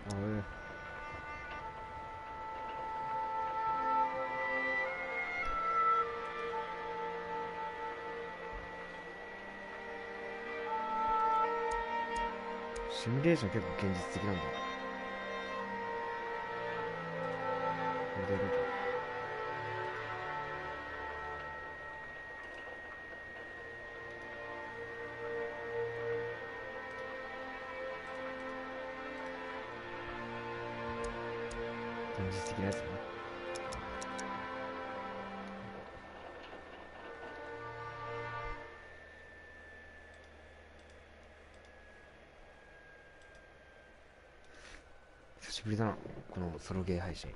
シミュレーション結構現実的なんだ。モデルだ。現実的なやつね。久しぶりだな、このソロゲー配信。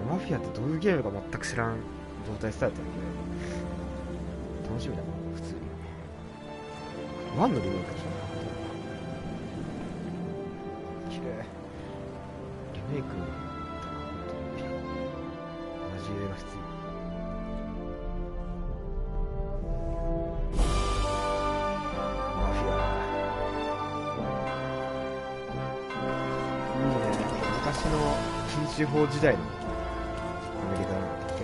マフィアってどういうゲームか全く知らん状態スタートなんで楽しみだな、普通に。ワンのリメイクでしょ。綺麗。リメイクのマジ絵が普通。マフィアいいね。昔の禁酒法時代のアメリカなんだっけ。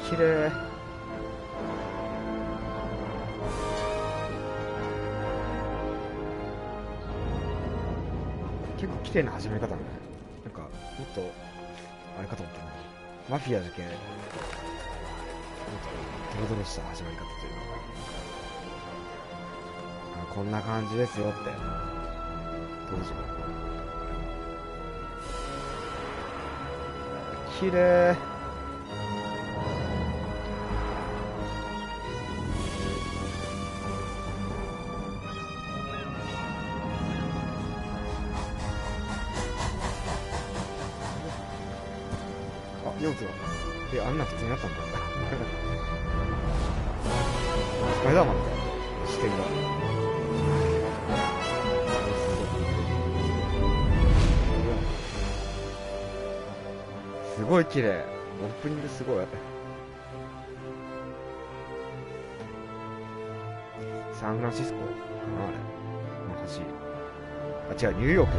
綺麗。結構綺麗な始め方だね。なんかもっとあれかと思ったね。マフィアだけもっとドロドロした始まり方というか、こんな感じですよって当時は。綺麗。あ、容器はあんな普通になったんだ。スパイダーマンみたいな視点が。すごい綺麗。オープニングすごい。サンフランシスコかな、あれの橋。あ、違う、ニューヨーク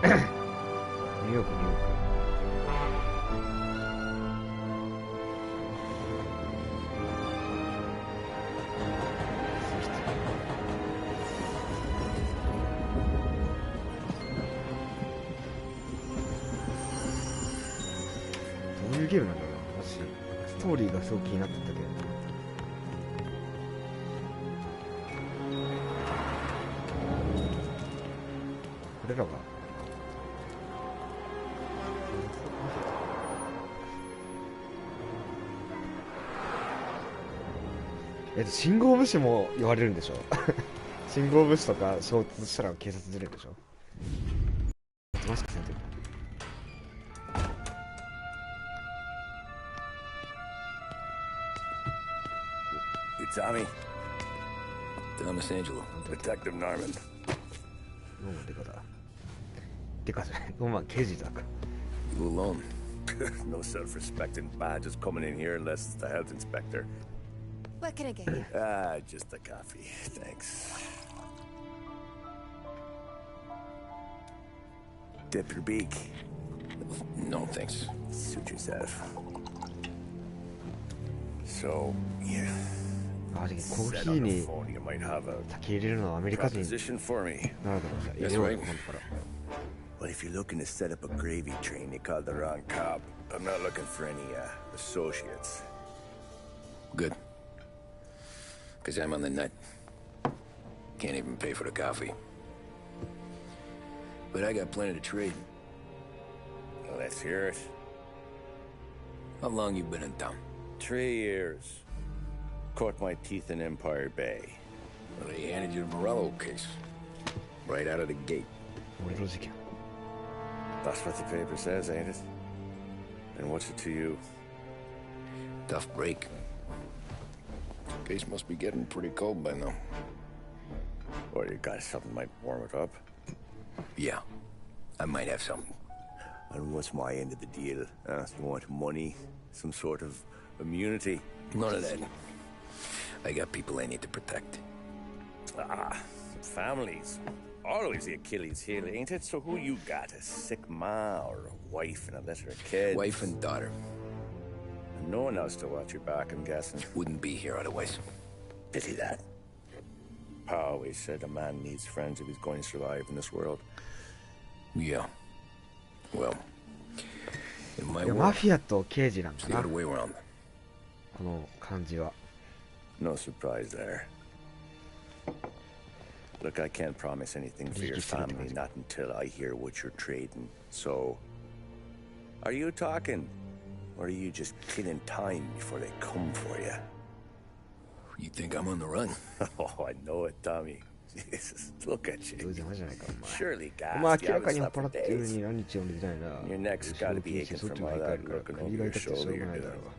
だ。ニューヨーク、ニューヨーク。どういうゲームなんだろうな、マジ。ストーリーがすごく気になってたけど。これらが信号無視も言われるんでしょ。信号無視とか衝突したら警察出るんでしょ。マジかせんと。Tommy. Thomas Angelo. Detective Norman. ノーマンデカだ。デカじゃない。ノーマン刑事だか。You alone? No self-respecting badges coming in here unless it's the health inspector. What can I get you? Just a coffee. Thanks. Dip your beak. No, thanks. Suit yourself. So, yeah. コーヒーに先入れるのはアメリカ人ならでもさ、入れようよ、今度から。Well, if you're looking to set up a gravy train, you called the wrong cop. I'm not looking for any associates. Good. Because I'm on the net. Can't even pay for the coffee. But I got plenty to trade. Well, let's hear it. How long you been in town? 3 years. Caught my teeth in Empire Bay. Well, they handed you the Vlll case. Right out of the gate. 俺の事件。 That's what the paper says, ain't it? And what's it to you? Tough break. Case must be getting pretty cold by now. Or you got something might warm it up? Yeah, I might have something. And what's my end of the deal? You want money? Some sort of immunity? None of that. I got people I need to protect. Families. Always the Achilles heel, ain't it? So who you got? A sick ma or a wife and a litter of kids? Wife and daughter. And no one else to watch your back, I'm guessing. Wouldn't be here otherwise. Pity that. Pa always said a man needs friends if he's going to survive in this world. Yeah. Well, in my いや world, マフィアと刑事なん it's だ the な other way around. この感じは。 No surprise there. Look, I can't promise anything for your family, not until I hear what you're trading. So, are you talking? Or are you just killing time before they come for you? You think I'm on the run? Oh, I know it, Tommy. Jesus, look at どう you. じゃないじゃないか、お前。 Surely お前 gassed 明 you らか haven't に酔っ slept 払 for ってるの days. に何日も寝てないな。 Your neck's gotta be aching そっ from ちも all 帰 that るから、 looking 首 over が your 痛くてしょ shoulder うが you're ないだろ doing. うが。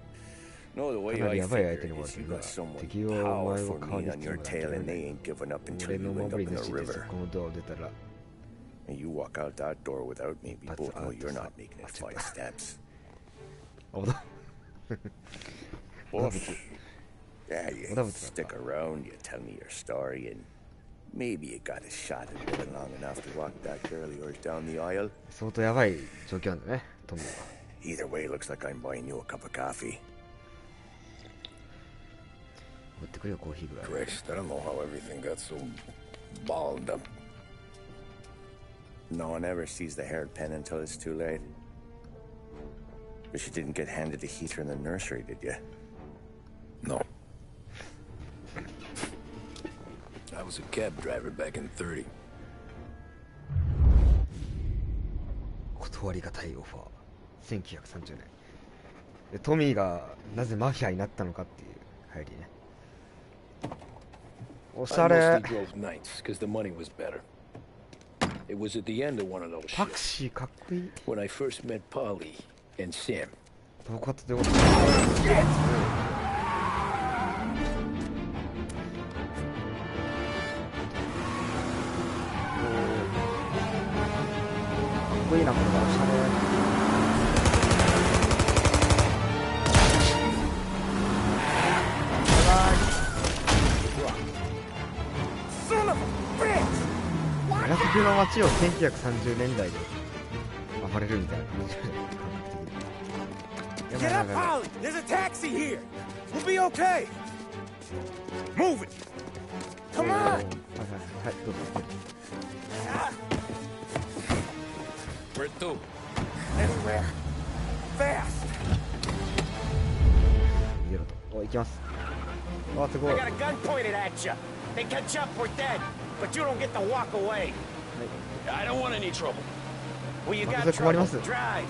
No, the way かなり I やばい相手 figure に追わ is れて you るが、 got someone 敵をお前を powerful 顔に lean し on て your もらって tail る and ね they ain't giving up until 俺 you の end 守 up り in the 主です。 river. このドアを出たら、 And you walk out that door without me. We That's both know out. you're not making it 5 steps. おだ。 Oof. Yeah, you What happened? stick around, you tell me your story, and maybe you got a shot at living long enough to walk that girl of yours down the aisle. 相当やばい状況なんだね、トミーは。 Either way, looks like I'm buying you a cup of coffee. 持ってくれよ、コーヒーぐらい。 Christ, I don't know how everything got so balled up. No one ever sees the haired pen until it's too late. But you didn't get handed a heater in the nursery, did you? No. I was a cab driver back in 30. 断りがたいオファー。1930年。で、トミーがなぜマフィアになったのかっていう入りね。おしゃ I れ。 mostly drove nights because the money was better. It was at the end of one of those タク shifts シーかっこいい。 when I first met Polly and Sam. どこかってことかっこいいな、これはおしゃれ。ガラス風の街を1930年代で暴れるみたいな感覚的に。 Get up, Polly! There's a taxi here! We'll be okay! Move it! Come on! はいはいはい、どうぞ。 Where to? Everywhere! Fast! 逃げろと。お、行きます。あ、すごい。 I got a gun pointed at you. They catch up, we're dead. But you don't get to walk away. I don't want any trouble. Well, you got Officer, trouble. ¿cómo Drive.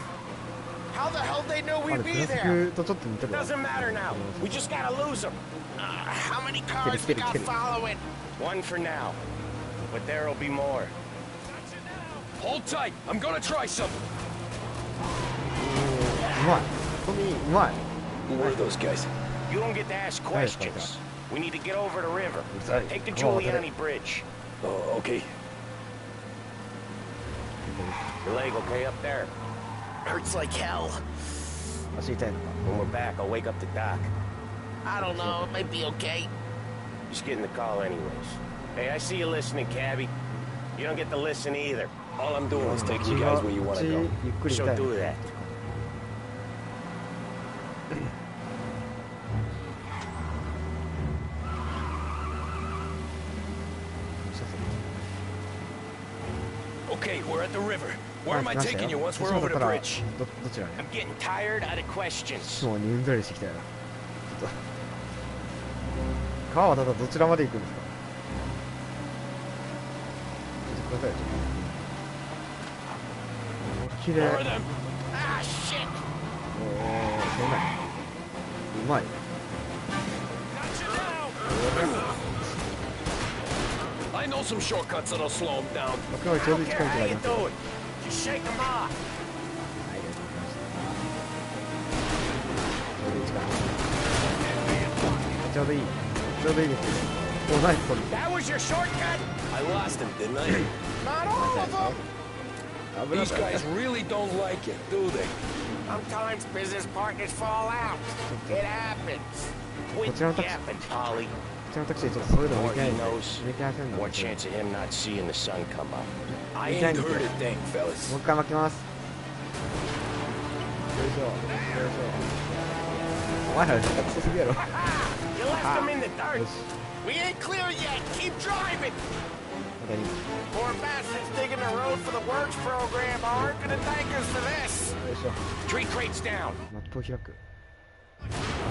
How the hell they know あ we'd れ、 be クラシ there? ックとちょっと似てるわ。 Doesn't matter now. We just gotta lose them. How many cars Get we it, got get it. following? One for now. But there'll be more. Hold tight. I'm gonna try something. うまい。トミー、うまい。 Who were those guys? You don't get to ask questions. We need to get over the river. Take the Giuliani Bridge. Oh, okay. Your leg okay up there? Hurts like hell. 足痛いのか。 When we're back, I'll wake up the doc. I don't know, it might be okay. Just getting the call anyways. Hey, I see you listening, cabbie. You don't get to listen either. All I'm doing is taking you guys where you want to ゆ go. っくり痛 So い。 do that. Okay, we're at the river. Where am I 来ました taking you よ。 once そ we're うだ over った the ら bridge? どちらに I'm getting tired out of questions. もうにうんざりしてきたよな。ちょっと川はただどちらまで行くんですか。ちょっとくださいよ。お、綺麗。 More of them. Ah, shit! おーうまい。 I know some shortcuts that'll slow him down. 僕はちょうど1ポイントがあ How り you ます。 doing? Just shake them off. ちょうどいい。ちょうどいいですね。お、ナイスこれ。 That was your shortcut? I lost him, didn't I? Not all of them. 危な These かった。 guys really don't like it, do they? Sometimes business partners fall out. It happens. Quit What's wrong with- yapping, Polly. こちらのタクシーちょっとそういうの見 More てない he んで。 knows, 見てませんの more で。 chance of him not seeing the sun come up. I He's ain't angry. heard a thing, fellas. もう一回巻きます。よいしょ。よいしょ。お前ら下手くそすぎやろ。 You left him in the dirt. よし。 We ain't clear yet. Keep driving. まだいい。 Poor bastards digging the road for the works program aren't gonna thank us for this. よいしょ。 Tree crates down. マップを開く。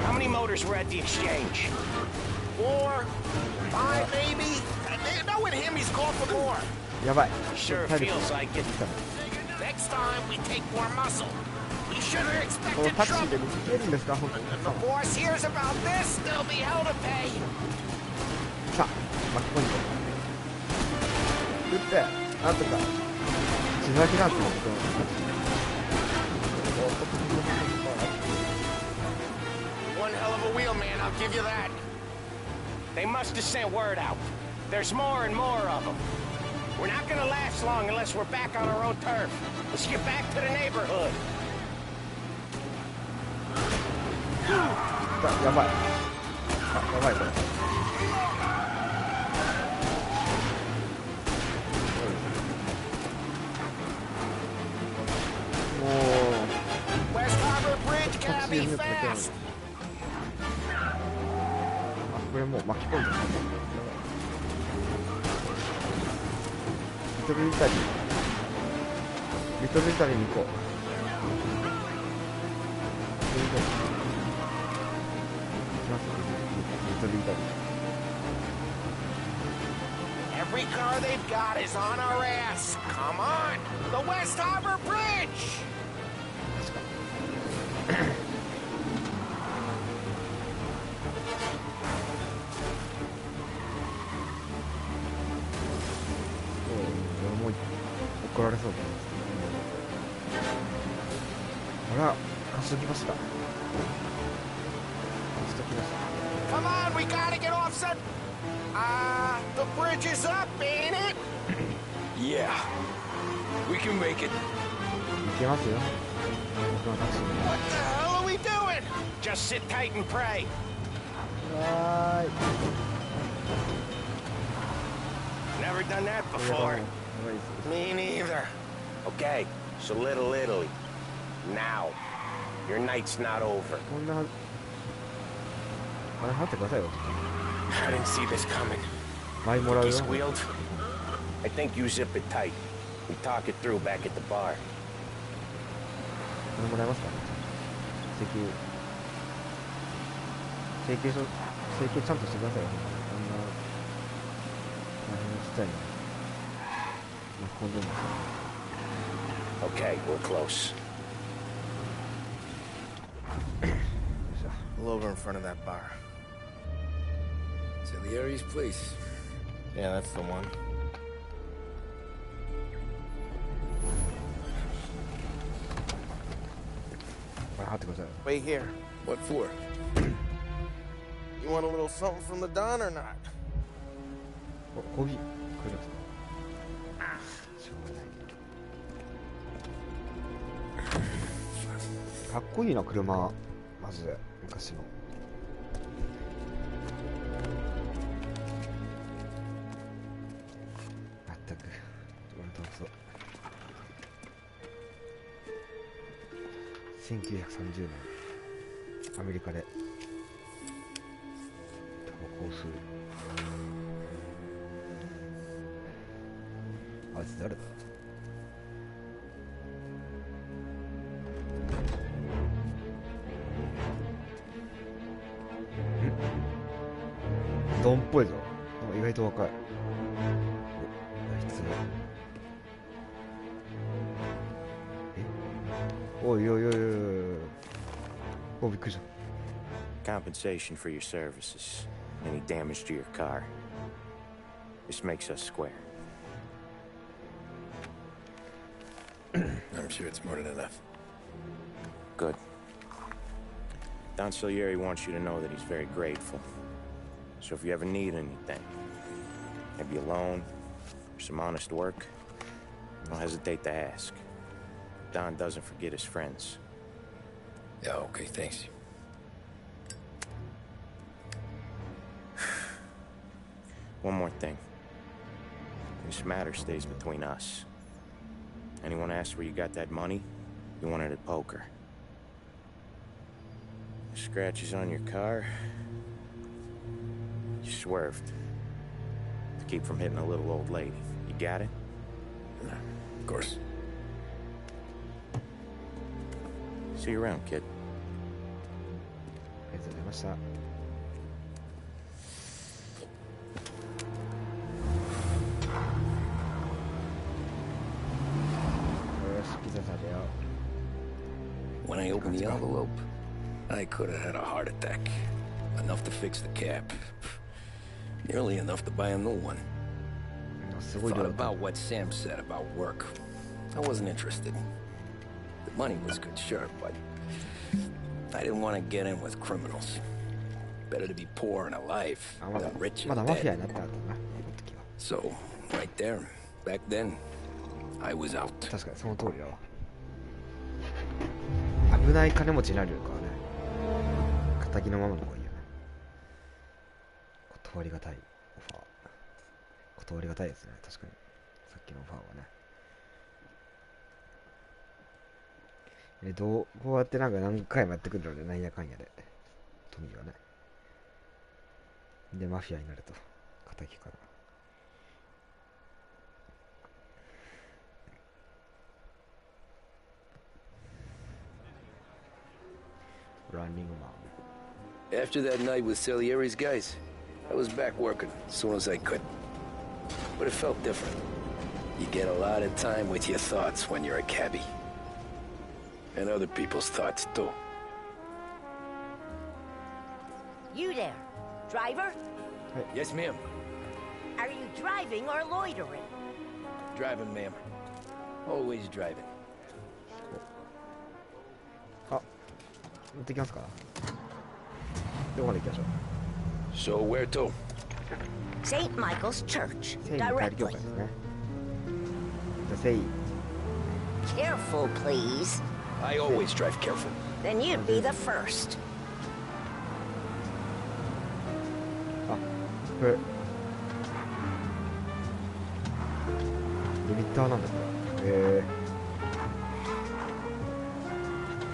How many motors were at the exchange? 4, 5, maybe? Knowing him, he's called for more. やばい。 Sure 体力 feels like it. 来たね。 Next time, we take more muscle. We should have この expected タクシーで trouble. 逃げるんですか本当に。 If the boss hears about this, there'll be hell to pay. さあ、巻き込んで。撃って、なんとか。血だけなんてこと。 One hell of a wheelman, I'll give you that. They must have sent word out. There's more and more of them. We're not gonna last long unless we're back on our own turf. Let's get back to the neighborhood. やばい。あ、やばいこれ。もう West Harbor Bridge, タクシー Cabby, のやつだけなのに。 fast. あ、これもう巻き込んでる。リトルイタリー。リトルイタリーに行こう。行きます。リトルイタリー。 Every car they've got is on our ass. Come on, the West Harbor Bridge. 確か。俺も怒られそうだ。あら、貸しときました。貸しときました。 Come on, we gotta get offset. The bridge is up, ain't it? Yeah. We can make it. 行けますよ。僕のタクシーに。 What the hell are we doing? Just sit tight and pray. はーい。 Never done that や before. ばいです。 Me neither. Okay, so Little Italy. Now, your night's not over. こんな。あれ、待ってくださいよ。 I didn't see this coming. 前もらう He よ。 squealed. I think you zip it tight. We talk it through back at the bar. これもらえますか。請求ちゃんとしてくださいよ。あんな大変なちっちゃいの巻き込んでるんですよ。 Okay, we're close. Pull over in front of that bar. Salieri's place. Yeah, that's the one. これ貼ってください。 Wait here. What for? You want a little something from the Don or not? コーヒーくれるんですか。しょうがない。かっこいいな車、マジで昔の。まったく俺とそう。1930年アメリカでタバコを吸う。あいつ誰だ。ドンっぽいぞ。意外と若い。お、失礼。おいおいおいおいおい。お、びっくりした。 Compensation for your services. Any damage to your car. This makes us square. I'm sure it's more than enough. Good. Don Salieri wants you to know that he's very grateful. So if you ever need anything, maybe a loan or some honest work, don't hesitate to ask. Don doesn't forget his friends. Yeah, okay, thanks. One more thing. This matter stays between us. Anyone asks where you got that money, you won it at poker. Scratches on your car, you swerved to keep from hitting a little old lady. You got it? Of course. See you around, kid. ありがとうございました。よし、ピザ食べよう。 When I opened the envelope, I could have had a heart attack. Enough to fix the cap. Nearly enough to buy a new one. すごい量 Thought だった。 about what Sam said about work. I wasn't interested. The money was good, sure, but I didn't want to get in with criminals. Better to be poor and alive あ、まだ than rich まだ and マフィア dead. になってなかったな、この時は。 So, right there, back then, I was out. 確かにその通りだわ。危ない金持ちになるよりかはね、仇のままの方がいいよね。断りがたいオファー。断りがたいですね、確かに。さっきのオファーはね。こうやってなんか何回もやってくるので、なんやかんやで。トミーはね。で、マフィアになると。仇から。Running man. After that night with Salieri's guys, I was back working as soon as I could. But it felt different. You get a lot of time with your thoughts when you're a cabbie. And other people's thoughts, too. You there, driver? Yes, ma'am. Are you driving or loitering? Driving, ma'am. Always driving. あ、乗ってきますか。どこまで行きましょう。 So where to? St. Michael's Church, 聖に帰り教会 directly. ですね。じゃあ聖 Careful, please. I always drive careful. Then you'd be the first. あ、これリミッターなんだこれ。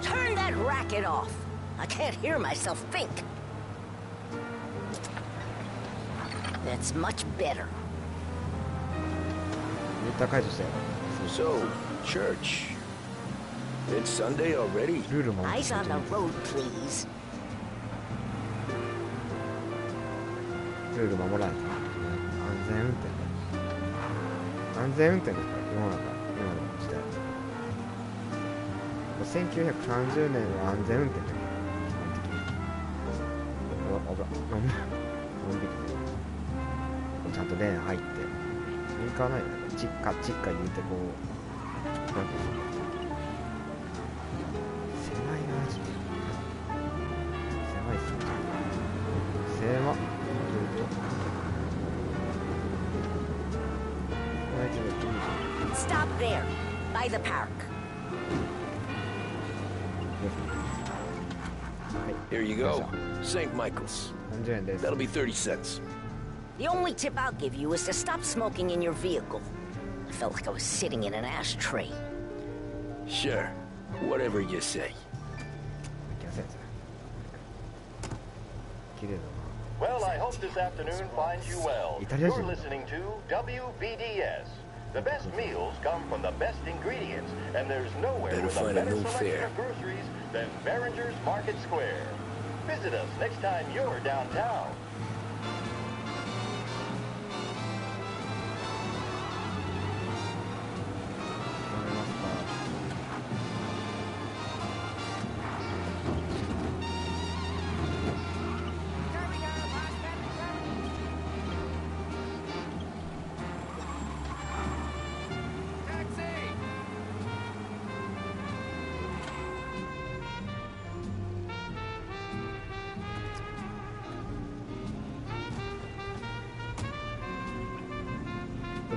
Turn that racket off. I can't hear myself think. That's much better. リミッター解除して。 So, church. It's Sunday already. ルールも Eyes on the road, please. ルール守らないと。安全運転だ。安全運転だから世の中、今の時代。1930年は安全運転だけど、基本的に。のんびりで。ちゃんとレーン入って。ウインカーないよね。チッカ入れてこう。なんていうの。狭いな、ちょっと。狭いっすね。狭っ。Stop there, by the park. Here you go. St. Michael's. 30円です。 That'll be 30 cents. The only tip I'll give you is to stop smoking in your vehicle. I felt like I was sitting in an ashtray. Sure. Whatever you say. 行きません。綺麗だな。 Well, I hope this afternoon finds you well. Italian. You're listening to WBDS. The best meals come from the best ingredients, and there's nowhere Better with a find a better new selection fare. of groceries than Behringer's Market Square. Visit us next time you're downtown.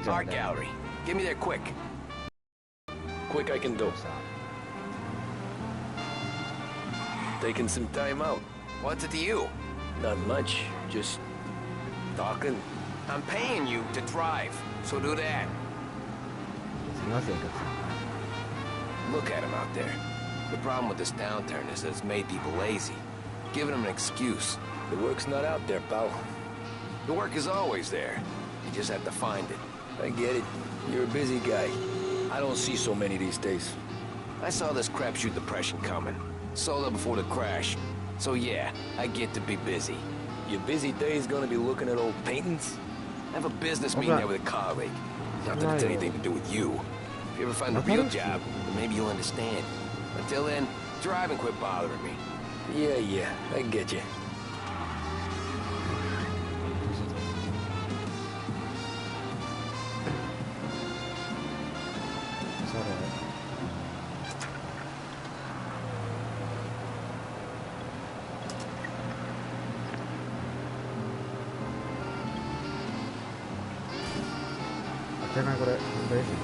ちら Art ね gallery. Get me there quick. Quick I can do. さ Taking some time out. What's it to you? Not much. Just talking. I'm paying you to drive, so do that. すみませんお客さん Look at him out there. The problem with this downturn is that it's made people lazy, giving them an excuse. The work's not out there, pal. The work is always there. You just have to find it. I get it. You're a busy guy. I don't see so many these days. I saw this crapshoot depression coming. Sold up before the crash. So yeah, I get to be busy. Your busy day's gonna be looking at old paintings? I have a business meeting there with a colleague. Not that it's anything to do with you. If you ever find a real job, then maybe you'll understand. Until then, drive and quit bothering me. Yeah, I get you. それあ、じゃないこれ問題ですよ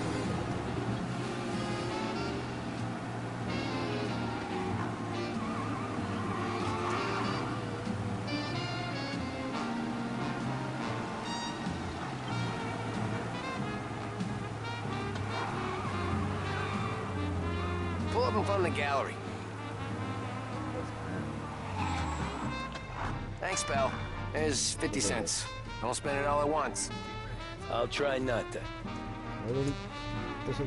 Pull up in front of the gallery. Thanks, pal. There's 50 cents. Don't spend it all at once. I'll try not to. 戻りどうしよ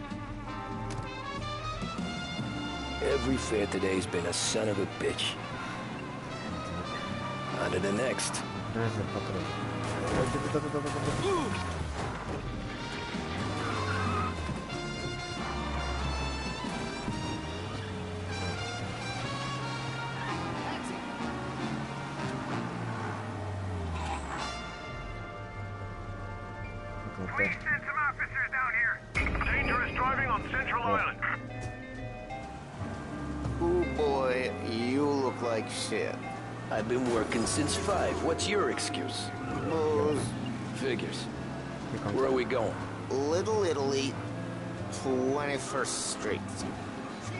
Every fair today's been a son of a bitch. On to the next. うナイスパットで待って Send some officers down here. Dangerous driving on Central Island. Oh boy, you look like shit. I've been working since 5. What's your excuse? Booze. Figures. Where are we going? Little Italy, 21st Street.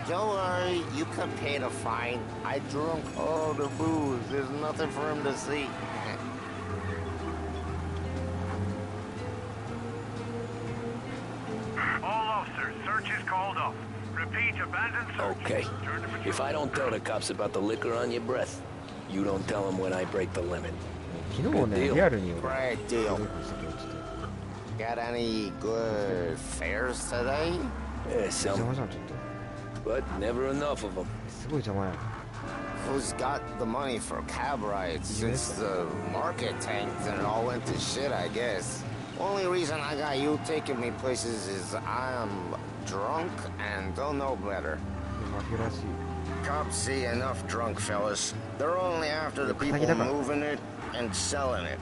Don't worry, you can pay the fine. I drunk all the booze. There's nothing for him to see. All officers, search is called off. Repeat, abandoned search. Okay. Turn to patrol. If I don't tell the cops about the liquor on your breath, you don't tell them when I break the limit. 昨日もねリアルに俺 Great deal. ちょっと Got any good fares today? Yeah, 邪 some, 魔じゃんちょっ but never enough of them. とすごい邪魔や Who's got the money for cab rides since the market tanked and it all went to shit, I guess. Only reason I got you taking me places is I'm drunk and don't know better. マフィアらしい Cops see enough drunk fellas. They're only after the people moving it and selling it.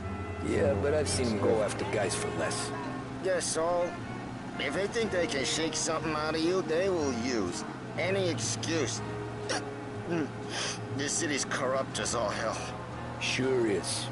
Yeah, but I've seen them go after guys for less. Guess so. If they think they can shake something out of you, they will use any excuse. This city's corrupt as all hell. Sure is.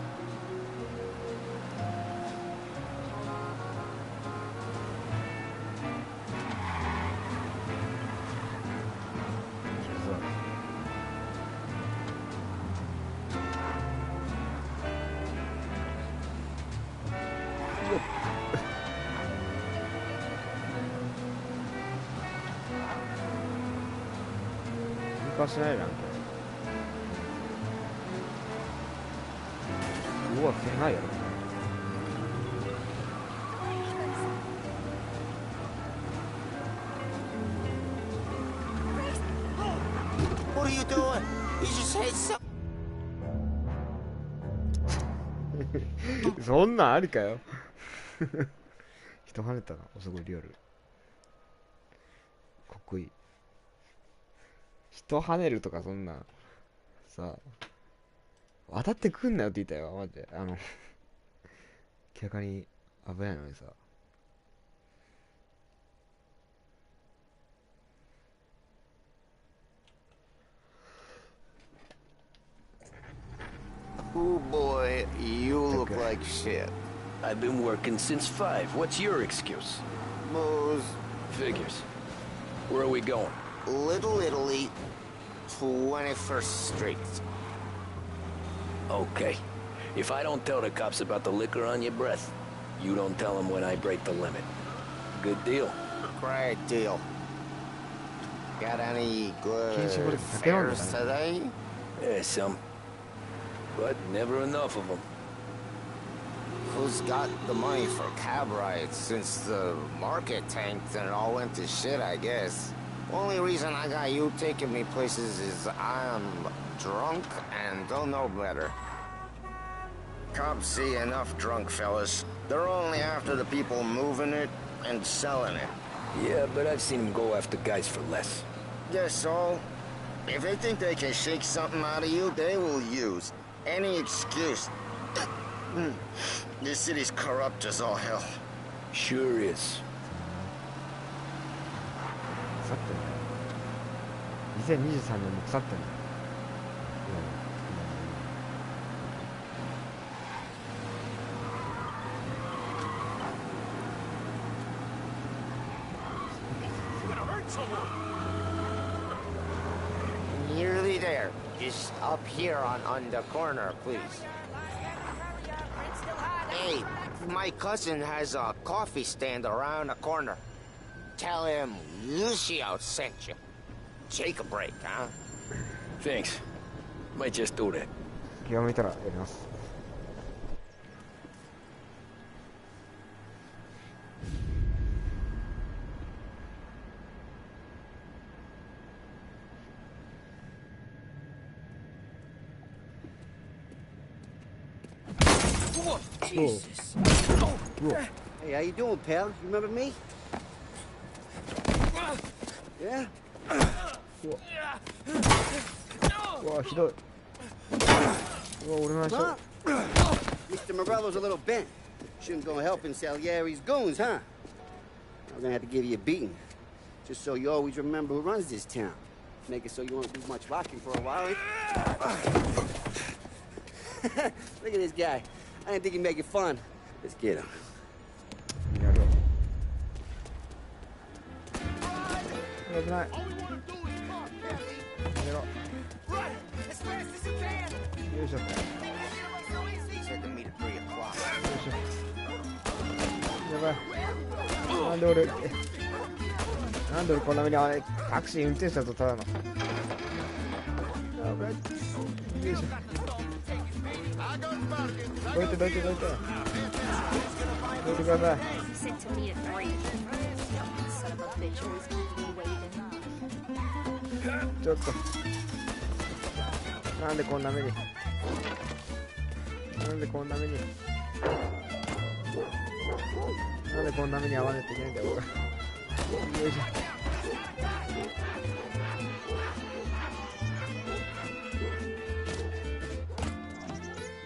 What are you doing? You just hit some. そんなんありかよ人跳ねたな、すごいリアルかっこいい。人跳ねるとかそんなんさ渡ってくんなよって言ったよマジで。明らかに危ないのにさ。Oh boy, you look like shit. I've been working since 5. What's your excuse? Booze. Figures. Where are we going? Little Italy, 21st Street. Okay. If I don't tell the cops about the liquor on your breath, you don't tell them when I break the limit. Good deal. Great deal. Got any good fares today? Yeah, some. But never enough of them. Who's got the money for cab rides since the market tanked and it all went to shit, I guess? Only reason I got you taking me places is I'm drunk and don't know better. Cops see enough drunk fellas. They're only after the people moving it and selling it. Yeah, but I've seen them go after guys for less. Yes, so if they think they can shake something out of you, they will use any excuse. This city's corrupt as all hell. Sure is. 腐ってんだよ。2023年も腐ってんだよ。Nearly there. Just up here on the corner, please. Hey, my cousin has a coffee stand around the corner. Tell him Lucio sent you. Take a break, huh? Thanks. Might just do that. 気が向いたらやります。Jesus. Hey, how you doing, pal? You remember me? Yeah? うわ、ひどい。うわ、俺の足。Mr. Morello's a little bent. Shouldn't go helping Salieri's goons, huh? I'm gonna have to give you a beating. Just so you always remember who runs this town. Make it so you won't do much rocking for a while. Look at this guy. I didn't think he'd make it fun. Let's get him. やろう。危ない。やろう。よいしょ。よいしょ。やばい。なんで俺こんな目に遭わない。タクシー運転手だとただの。やばい。よいしょ。どいて。どいてください。ちょっと。なんでこんな目に。なんでこんな目に遭わないといけないんだよ、俺が。よいしょ。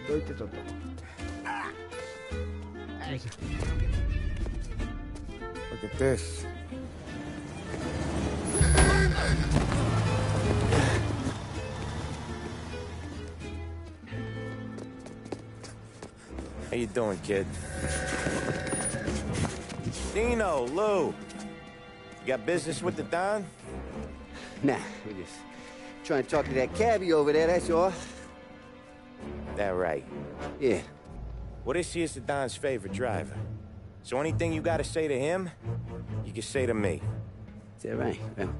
どいてちょっと。よいしょ。Look at this. How you doing, kid? Dino, Lou. You got business with the Don? Nah, we're just trying to talk to that cabbie over there, that's all. That right. Yeah. Well, this here's the Don's favorite driver. So anything you gotta say to him, you can say to me. Is that right? Well,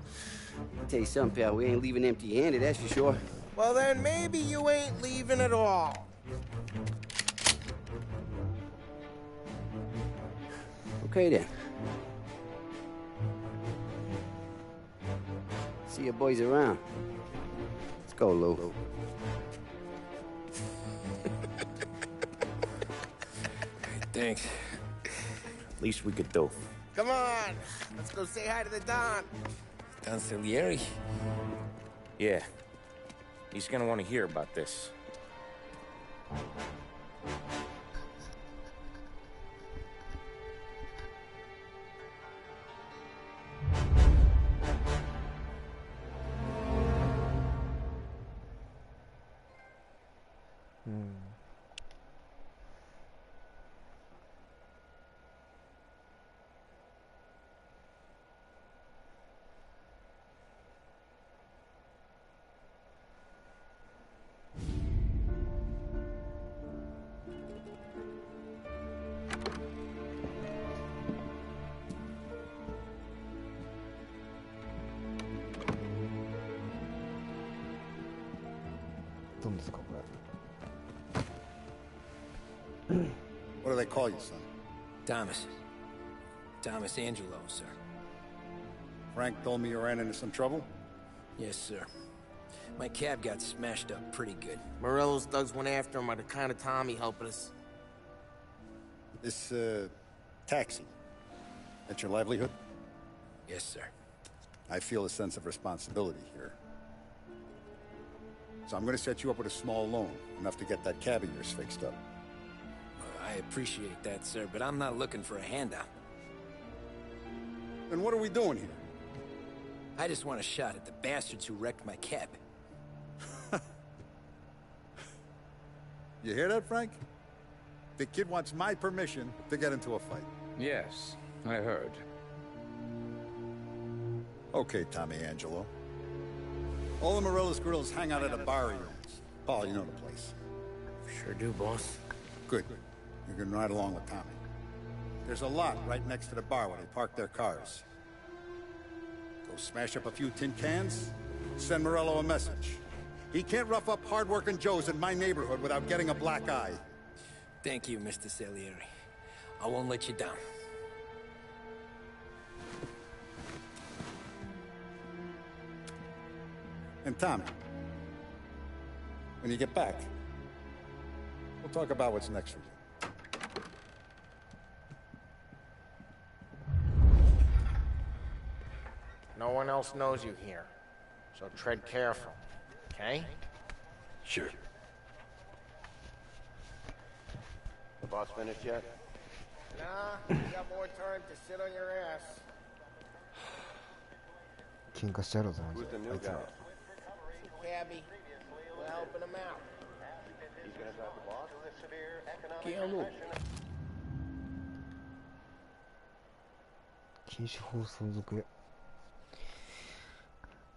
I'll tell you something, pal. We ain't leaving empty-handed, that's for sure. Well, then maybe you ain't leaving at all. Okay, then. See your boys around. Let's go, Lou. Thanks. Least we could do. Come on, let's go say hi to the Don. Don Salieri? Yeah. He's gonna want to hear about this. ですかこれ。 What do they call you, son? Thomas. Thomas Angelo, sir. Frank told me you ran into some trouble? Yes, sir. My cab got smashed up pretty good. Morello's thugs went after him on account of Tommy helping us. This, taxi. That's your livelihood? Yes, sir. I feel a sense of responsibility here. So I'm gonna set you up with a small loan, enough to get that cab of yours fixed up. I appreciate that, sir, but I'm not looking for a handout. Then what are we doing here? I just want a shot at the bastards who wrecked my cab. You hear that, Frank? The kid wants my permission to get into a fight. Yes, I heard. Okay, Tommy Angelo. All the Morello's girls hang out at a bar he owns. Paul, you know the place. Sure do, boss. Good. You can ride along with Tommy. There's a lot right next to the bar where they park their cars. Go smash up a few tin cans, send Morello a message. He can't rough up hard-working Joes in my neighborhood without getting a black eye. Thank you, Mr. Salieri. I won't let you down. And Tommy, when you get back, we'll talk about what's next for you. No one else knows you here, so tread careful, okay? Sure. The boss finished yet? Nah, you got more time to sit on your ass. 喧嘩してやろうぜマジ Who's で the あ new いつら guy? Cabby, we're helping him out. He's gonna drive the boss? The severe economic Keanu. recession. 禁止法存続へ。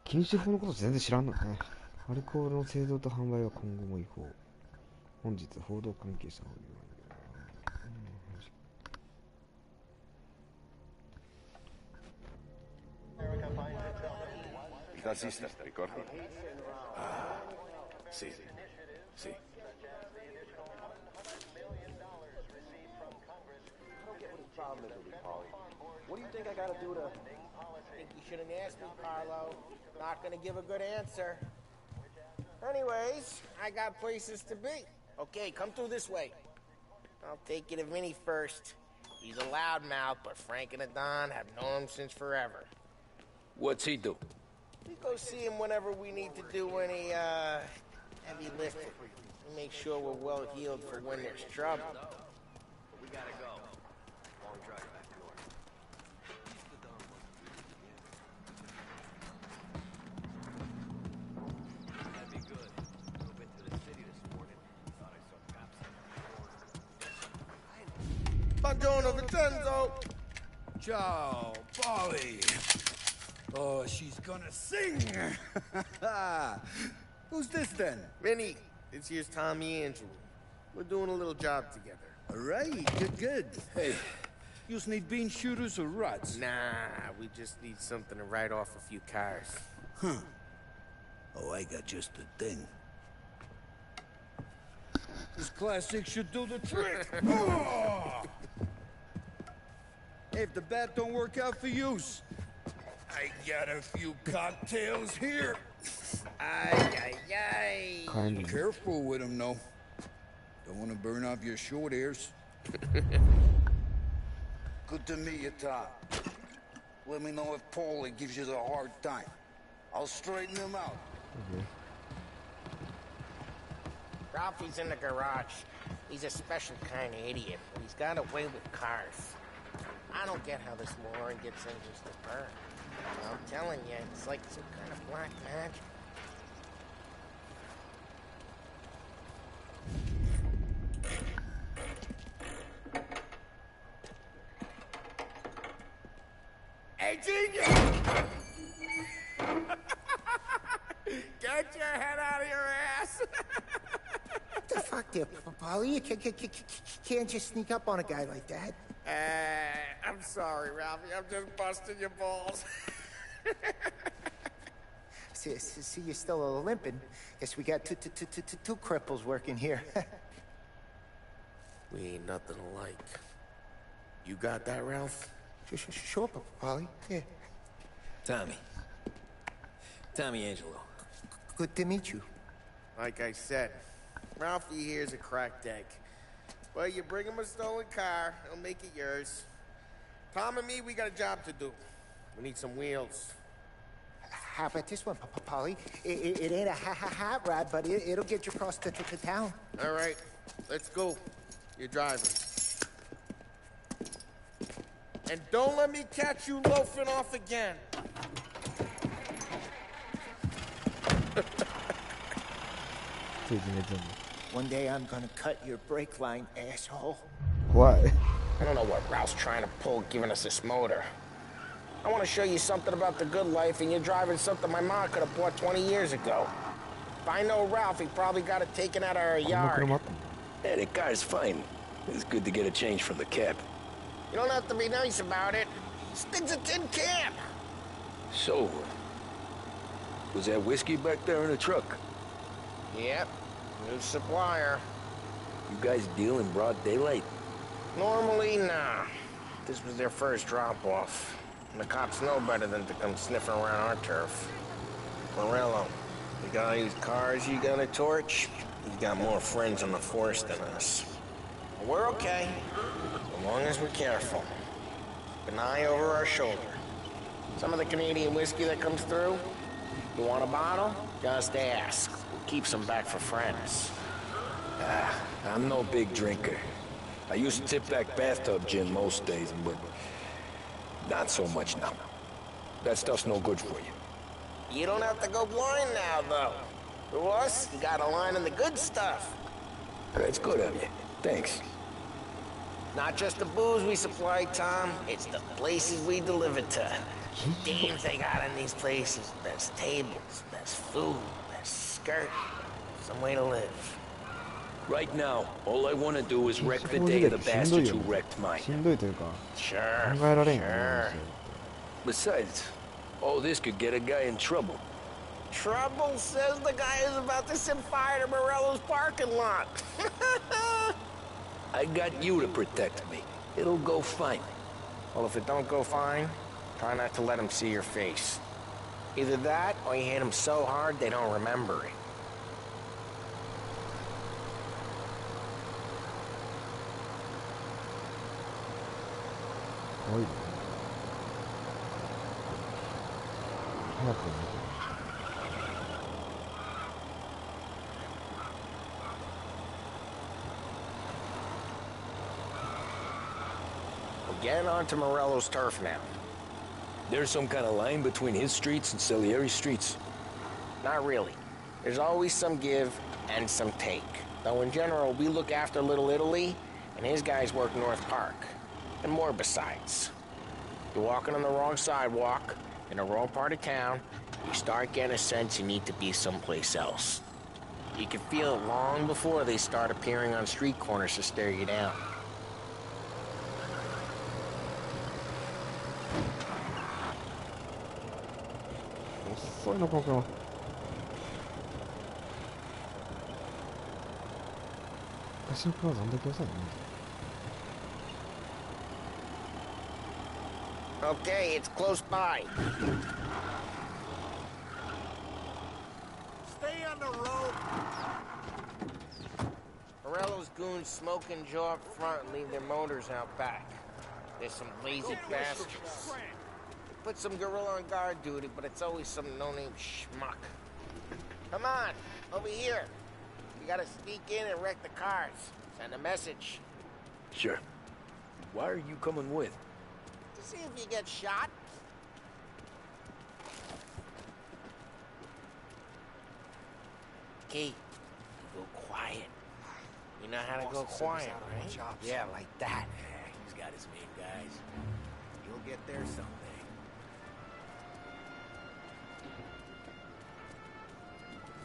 禁止法のこと全然知らんのね。アルコールの製造と販売は今後も違法。本日報道関係者がNazista, ricordi? Ah, sì, sì. What do you think I gotta do to... Think you shouldn't ask me, Carlo. Not gonna give a good answer. Anyways, I got places to be. Okay, come through this way. I'll take you to Vinny first. He's a loudmouth, but Frank and the Don have known him since forever. What's he do? We go see him whenever we need to do any, heavy lifting. We make sure we're well healed for when there's trouble. We gotta go. Long drive back north. That'd be good. I've been to the city this morning. Thought I saw cops. Buongiorno, Vincenzo! Ciao, Polly. Oh, she's gonna sing. Who's this then? Vinny, this here's Tommy Angelo. We're doing a little job together. All right, good. Hey, you just need bean shooters or rods? Nah, we just need something to write off a few cars. Huh. Oh, I got just the thing. This classic should do the trick. Oh! Hey, if the bat don't work out for use, I got a few cocktails here. Ay, ay, ay. Kindly. Careful with them, though. Don't want to burn off your short hairs. Good to meet you, Tom. Let me know if Paulie gives you the hard time. I'll straighten him out. Ralphie's in the garage. He's a special kind of idiot. He's got a way with cars. I don't get how this moron gets engines to burn. I'm telling you, it's like some kind of black magic. Hey, genius! Get your head out of your ass! What the fuck there, Polly? You can't just sneak up on a guy like that. I'm sorry, Ralphie. I'm just busting your balls. See, you're still limping. Guess we got two cripples working here. We ain't nothing alike. You got that, Ralph? Sure, Polly. Yeah. Tommy Angelo. Good to meet you. Like I said, Ralphie here's a cracked egg. Well, you bring him a stolen car, he'll make it yours. Tom and me, we got a job to do. We need some wheels. How about this one, Polly? It ain't a hot rod, but it'll get you across to town. All right, let's go. You're driving. And don't let me catch you loafing off again. One day I'm gonna cut your brake line, asshole. What? I don't know what Ralph's trying to pull giving us this motor. I want to show you something about the good life, and you're driving something my mom could have bought 20 years ago. If I know Ralph, he probably got it taken out of our yard. Yeah, the car's fine. It's good to get a change from the cab. You don't have to be nice about it. This thing's a tin can. So, was that whiskey back there in the truck? Yep, new supplier. You guys deal in broad daylight? Normally, nah. This was their first drop-off. And the cops know better than to come sniffing around our turf. Morello, you got all these cars you got a torch? You got more friends on the force than us. But we're okay, as long as we're careful. Keep an eye over our shoulder. Some of the Canadian whiskey that comes through, you want a bottle? Just ask. We'll keep some back for friends. I'm no big drinker. I used to tip back bathtub gin most days, but not so much now. That stuff's no good for you. You don't have to go blind now, though. To us, you got a line in the good stuff. That's good of you. Thanks. Not just the booze we supply, Tom. It's the places we deliver to. Dames they got in these places. Best tables, best food, best skirt. Some way to live. Right now, all I want to do is wreck the day of the bastards who wrecked mine. Sure. Besides, all this could get a guy in trouble. Trouble says the guy is about to set fire to Morello's parking lot. I got you to protect me. It'll go fine. Well, if it don't go fine, try not to let him see your face. Either that, or you hit him so hard they don't remember it. We're getting onto Morello's turf now. There's some kind of line between his streets and Salieri's streets? Not really. There's always some give and some take. Though in general, we look after Little Italy, and his guys work North Park. And more besides. You're walking on the wrong sidewalk, in the wrong part of town, you start getting a sense you need to be someplace else. You can feel it long before they start appearing on street corners to stare you down. Okay, it's close by. Stay on the road. Morello's goons smoke and jaw up front and leave their motors out back. There's some lazy bastards. They put some gorilla on guard duty, but it's always some no-name schmuck. Come on, over here. You gotta sneak in and wreck the cars. Send a message. Sure. Why are you coming with? To see if you get shot. Key, you go quiet. You know how to go quiet, right? Yeah, like that. Yeah, he's got his main guys. You'll get there someday.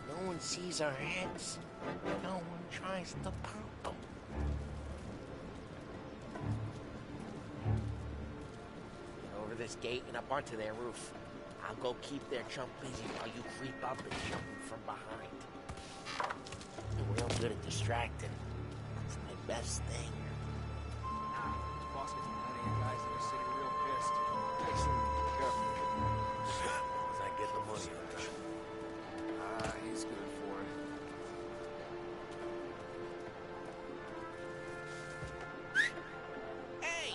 No one sees our heads. No one tries to pop them. Over this gate and up onto their roof. I'll go keep their chump busy while you creep up and jump from behind. You're real good at distracting. It's my best thing. Boss gets mad at you guys that are sitting real pissed. Listen, careful. As long as I get the money on time. He's good for it. Hey!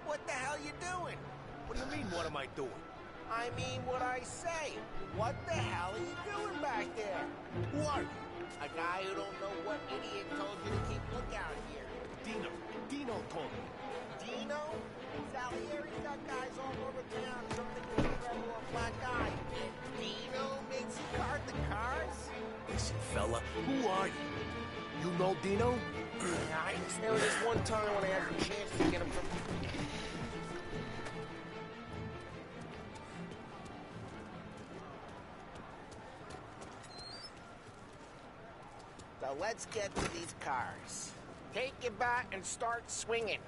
What the hell you doing? What do you mean, what am I doing? I mean what I say. What the hell are you doing back there? Who are you? A guy who don't know what idiot told you to keep lookout here. Dino told me. Dino? Salieri's got guys all over town something to a black guy. Dino makes you guard the cars? Listen, fella, who are you? You know Dino? There was this one time when I had the chance to get him from... So let's get to these cars. Take your bat and start swinging.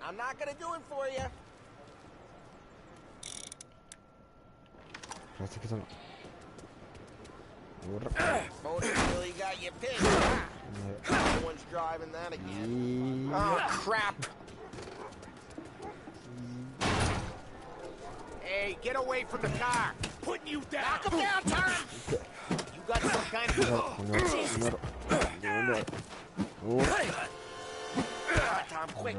I'm not gonna do it for you. プラスチックだな。Motor really got you pissed, huh? No one's driving that again. Oh, crap. Hey, get away from the car. Putting you down. Knock him down, Tom. You got some kind of... Jesus. Tom, quick.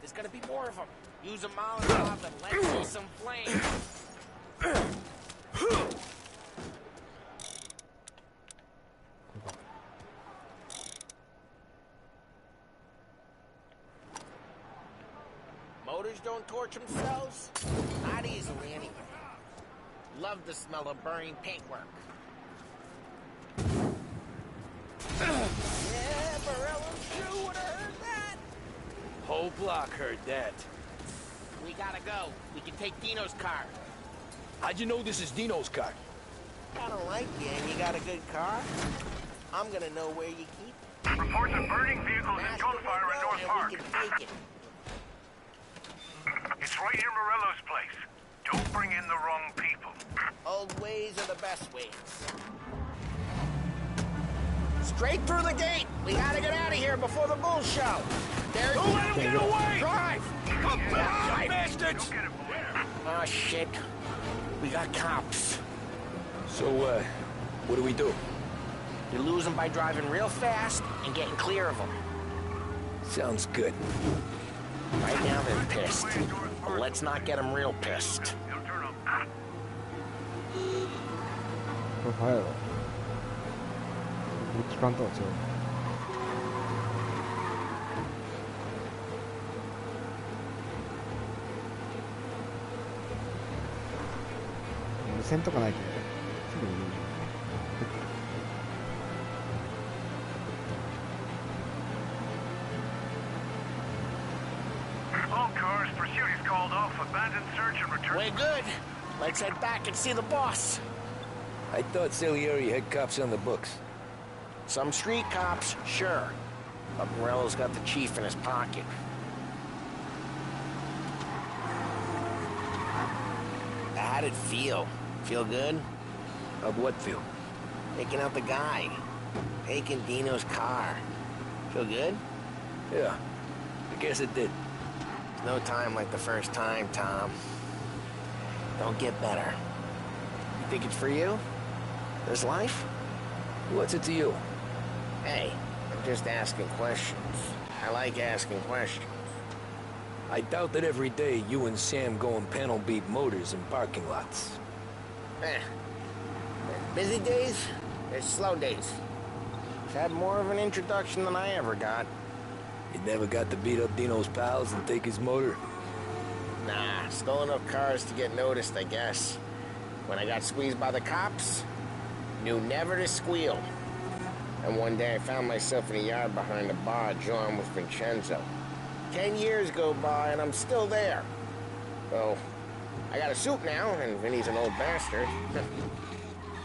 There's gonna be more of them. Use a Molotov and let's see some flame. Motors don't torch themselves? Not easily, anyway. Love the smell of burning paintwork. Yeah, Morello's crew would have heard that. Whole block heard that. We gotta go. We can take Dino's car. How'd you know this is Dino's car? I don't like you, and you got a good car. I'm gonna know where you keep. Reports of burning vehicles and gunfire in North Park. We can take it. It's right near Morello's place. Don't bring in the wrong people. Old ways are the best ways. Straight through the gate. We gotta get out of here before the bull show. There's... Don't let him get away! Drive! Come back, you bastards! Don't get it there. Oh, shit. We got cops. So, what do we do? You lose them by driving real fast and getting clear of them. Sounds good. Right now they're pissed. But let's not get them real pissed. He'll turn up. これ早いわ。期間とは違う。無線とかないけどすぐに言う。All cars, pursuit is called off. Abandon search and return. We're good. Let's head back and see the boss. I thought Salieri had cops on the books. Some street cops, sure. But Morello's got the chief in his pocket. How'd it feel? Feel good? Of what feel? Taking out the guy. Taking Dino's car. Feel good? Yeah, I guess it did. No time like the first time, Tom. Don't get better. You think it's for you? This life? What's it to you? Hey, I'm just asking questions. I like asking questions. I doubt that every day you and Sam go and panel beat motors in parking lots. There's busy days, there's slow days. I've had more of an introduction than I ever got. You never got to beat up Dino's pals and take his motor? Nah, stole enough cars to get noticed, I guess. When I got squeezed by the cops, knew never to squeal. And one day I found myself in a yard behind a bar jawing with Vincenzo. 10 years go by and I'm still there. So, I got a suit now, and Vinny's an old bastard.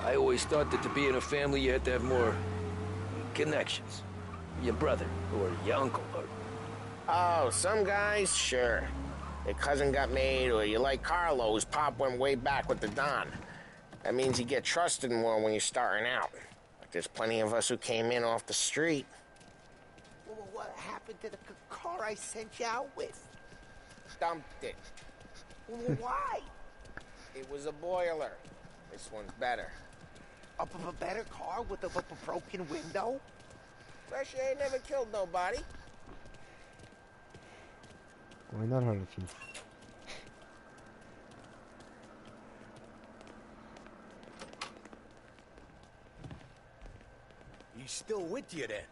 I always thought that to be in a family you had to have more connections. Your brother, or your uncle, or... Oh, some guys, sure. Their cousin got made, or you like Carlos, Pop went way back with the Don. That means you get trusted more when you're starting out. But there's plenty of us who came in off the street. Well, what happened to the car I sent you out with? Dumped it. Well, why? It was a boiler. This one's better. A better car with a broken window? Fresh air never killed nobody. Oynar harfi. He's still with you then?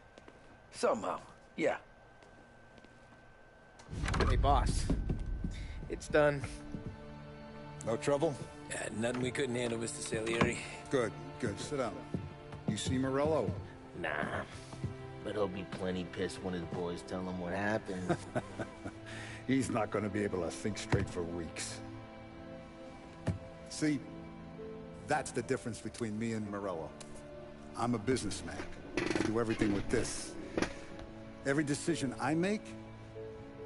Somehow, yeah. Hey, boss. It's done. No trouble? Nothing we couldn't handle, Mr. Salieri. Good, good. Sit down. You see Morello? Nah. But he'll be plenty pissed when his boys tell him what happened. He's not going to be able to think straight for weeks. See, that's the difference between me and Morello. I'm a businessman. I do everything with this. Every decision I make,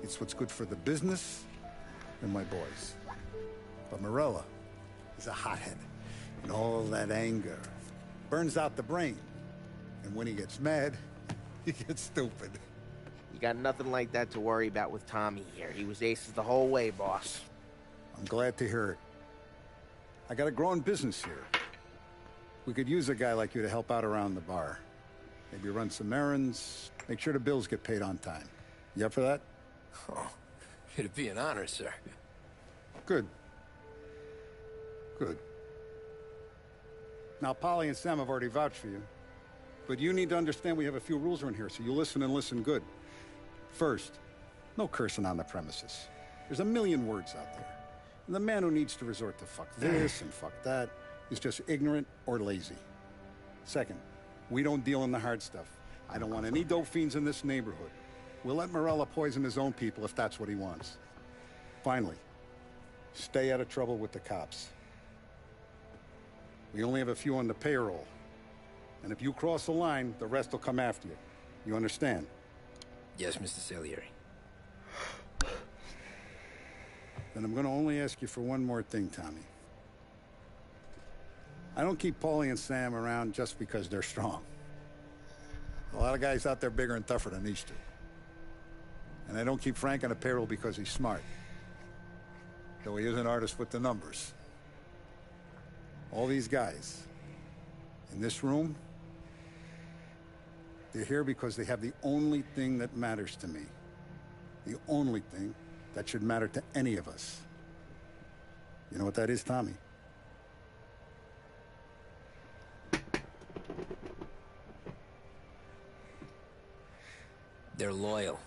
it's what's good for the business and my boys. But Morello is a hothead. And all that anger burns out the brain. And when he gets mad, he gets stupid. You got nothing like that to worry about with Tommy here. He was aces the whole way, boss. I'm glad to hear it. I got a growing business here. We could use a guy like you to help out around the bar. Maybe run some errands, make sure the bills get paid on time. You up for that? Oh, it'd be an honor, sir. Good. Good. Now, Polly and Sam have already vouched for you. But you need to understand we have a few rules around here, so you listen and listen good. First, no cursing on the premises. There's a million words out there. And the man who needs to resort to fuck this and fuck that is just ignorant or lazy. Second, we don't deal in the hard stuff. I don't want any dope fiends in this neighborhood. We'll let Morella poison his own people if that's what he wants. Finally, stay out of trouble with the cops. We only have a few on the payroll. And if you cross the line, the rest will come after you. You understand? Yes, Mr. Salieri. Then I'm going to only ask you for one more thing, Tommy. I don't keep Paulie and Sam around just because they're strong. A lot of guys out there bigger and tougher than these two. And I don't keep Frank on a payroll because he's smart. Though he is an artist with the numbers. All these guys in this room, they're here because they have the only thing that matters to me. The only thing that should matter to any of us. You know what that is, Tommy? They're loyal.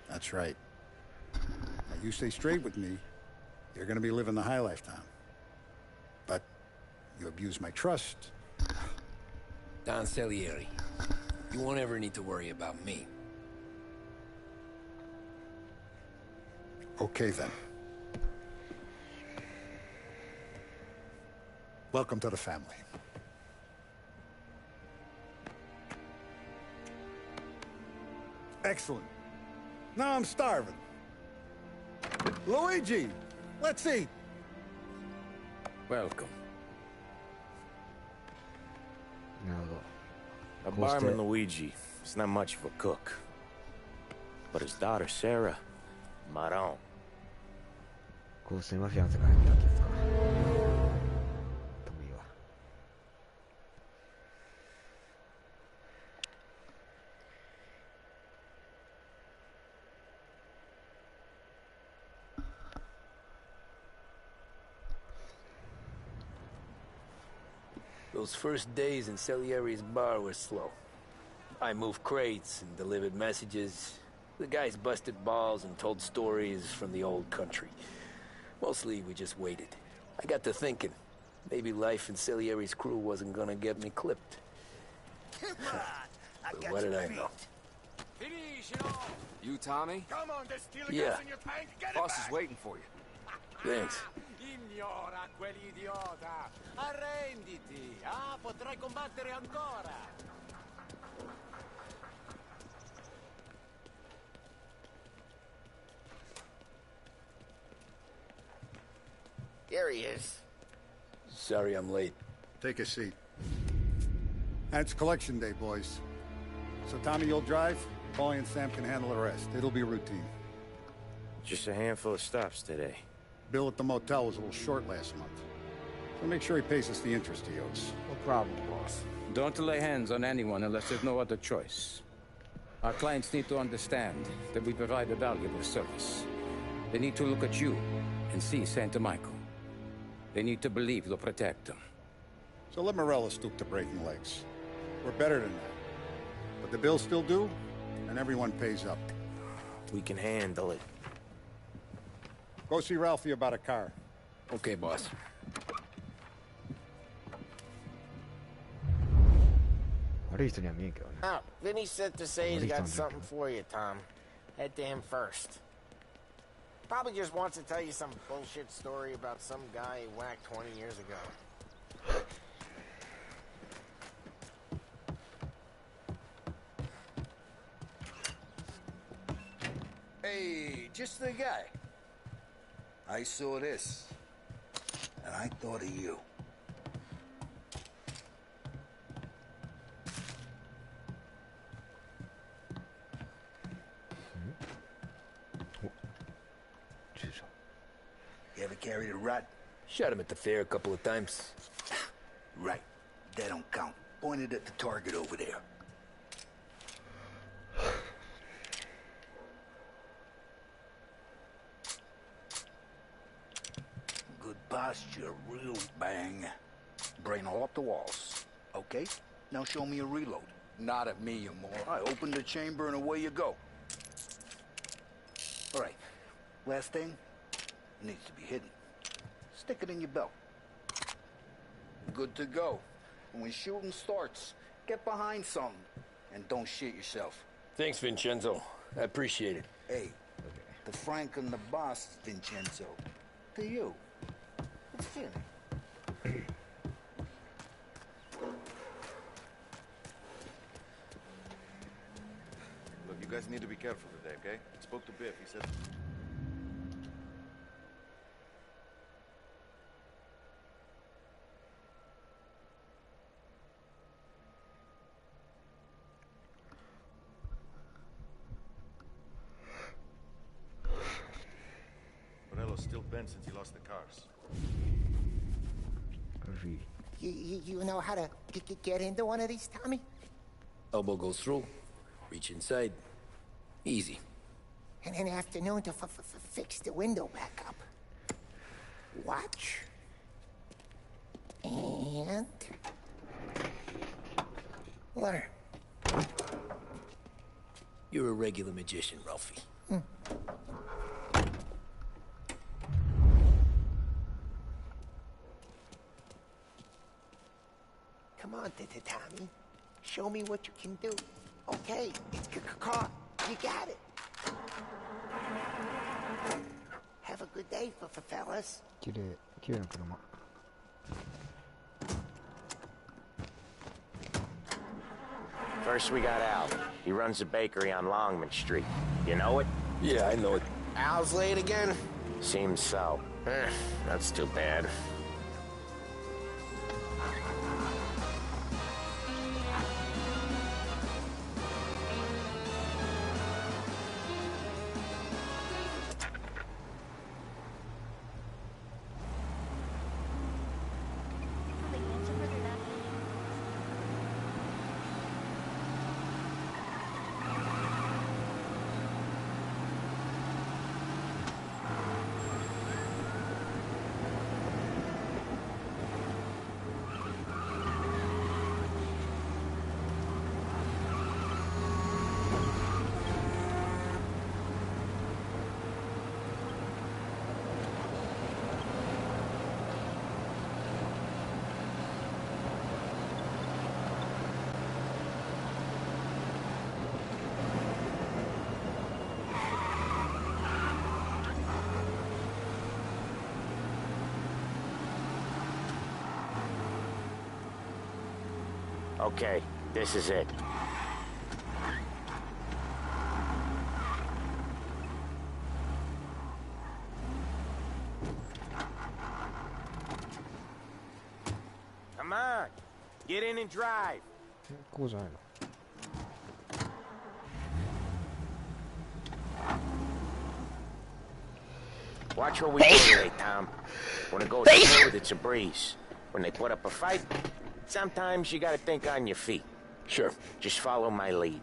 That's right. Now, you stay straight with me, you're gonna be living the high life, Tom. But you abuse my trust. Don Salieri, you won't ever need to worry about me. Okay, then. Welcome to the family. Excellent. Now I'm starving. Luigi, let's eat. Welcome. No. A barman Luigi is not much of a cook. But his daughter Sarah, Maron. こうしてマフィアンズが入ったわけですか。ともいいわ。Those first days in Salieri's bar were slow. I moved crates and delivered messages. The guys busted balls and told stories from the old country. Mostly, we just waited. I got to thinking, maybe life in Salieri's crew wasn't gonna get me clipped. But what did I know? You, Tommy? Come on, there's steel Yeah. gas in your tank. Get it Boss back. is waiting for you. Thanks. Ignora quell'idiota. Arrenditi. Ah, potrai combattere ancora. Here he is. Sorry I'm late. Take a seat. And it's collection day, boys. So Tommy, you'll drive. Paulie and Sam can handle the rest. It'll be routine. Just a handful of stops today. Bill at the motel was a little short last month. So make sure he pays us the interest he owes. No problem, boss. Don't lay hands on anyone unless there's no other choice. Our clients need to understand that we provide a valuable service. They need to look at you and see Santa Michael. They need to believe you'll protect them. So let Morella stoop to breaking legs. We're better than that. But the bill's still due, and everyone pays up. We can handle it. Go see Ralphie about a car. Okay, boss. Oh, Vinny sent to say he's got something for you, Tom. Head to him first. Probably just wants to tell you some bullshit story about some guy he whacked 20 years ago. Hey, just the guy. I saw this, and I thought of you. You ever carried a rat? Shot him at the fair a couple of times. Right. That don't count. Pointed at the target over there. Good posture, real bang. Brain all up the walls. Okay? Now show me a reload. Not at me, you moron. I open the chamber and away you go. All right. Last thing. It needs to be hidden. Stick it in your belt. Good to go. And when shooting starts, get behind something. And don't shit yourself. Thanks, Vincenzo. I appreciate it. Hey, the Frank and the boss, Vincenzo. To you. It's Vinny. Look, you guys need to be careful today, okay? I spoke to Biff. He said... Morello's still bent since he lost the cars. You know how to get into one of these, Tommy? Elbow goes through. Reach inside. Easy. And an afternoon to fix the window back up. Watch. And... learn. You're a regular magician, Ralphie. Come on, Tommy. Show me what you can do. Okay, it's car. You got it. Have a good day, fellas. 綺麗な車。First we got Al. He runs a bakery on Longman Street. You know it? Yeah, I know it. Al's late again? Seems so. That's too bad. Okay, this is it. and drive. こうじゃないの。Watch where we go today, Tom. When it goes smooth, it's a breeze. When they put up a fight, sometimes you gotta think on your feet. Sure. Just follow my lead.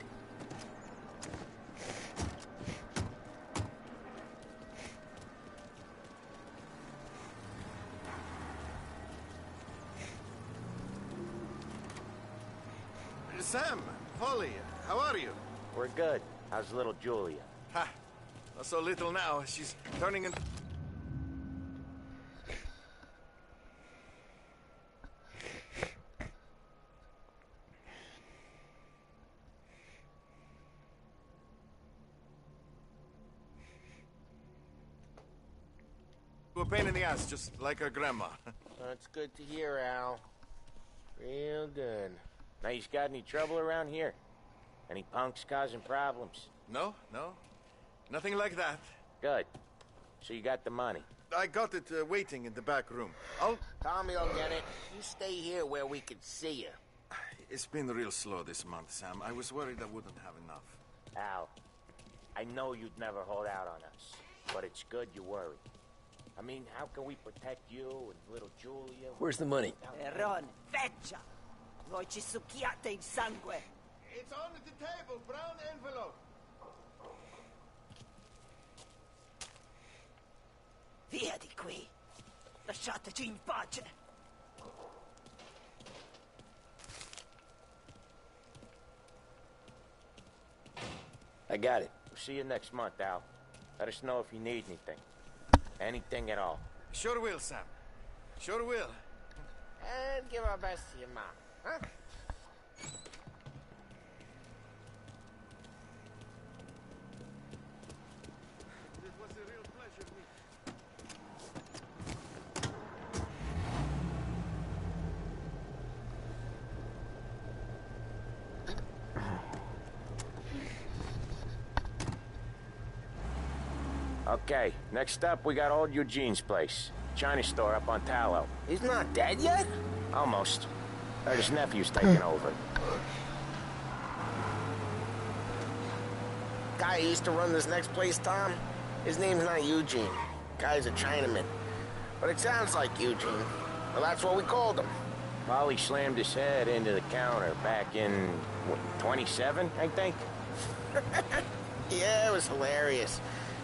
Sam, Polly, how are you? We're good. How's little Julia? Ha! Not so little now. She's turning into... a pain in the ass, just like her grandma. That's good to hear, Al. Real good. Now, you got any trouble around here? Any punks causing problems? No. Nothing like that. Good. So you got the money? I got it waiting in the back room. Tommy will get it. You stay here where we can see you. It's been real slow this month, Sam. I was worried I wouldn't have enough. Al, I know you'd never hold out on us, but it's good you worry. I mean, how can we protect you and little Julia? Where's the money? Ron, feccia! Voi ci succhiate il sangue! It's on the table, brown envelope. Via di qui! Lasciateci in pace! I got it. We'll see you next month, Al. Let us know if you need anything. Anything at all. Sure will, Sam. Sure will. And give our best to your mom, huh? It was a real pleasure meeting. Okay, next up we got old Eugene's place. China store up on Tallow. He's not dead yet? Almost. Heard his nephew's taking over. Guy who used to run this next place, Tom? His name's not Eugene. Guy's a Chinaman. But it sounds like Eugene. Well, that's what we called him. Polly slammed his head into the counter back in, what, 27, I think? Yeah, it was hilarious.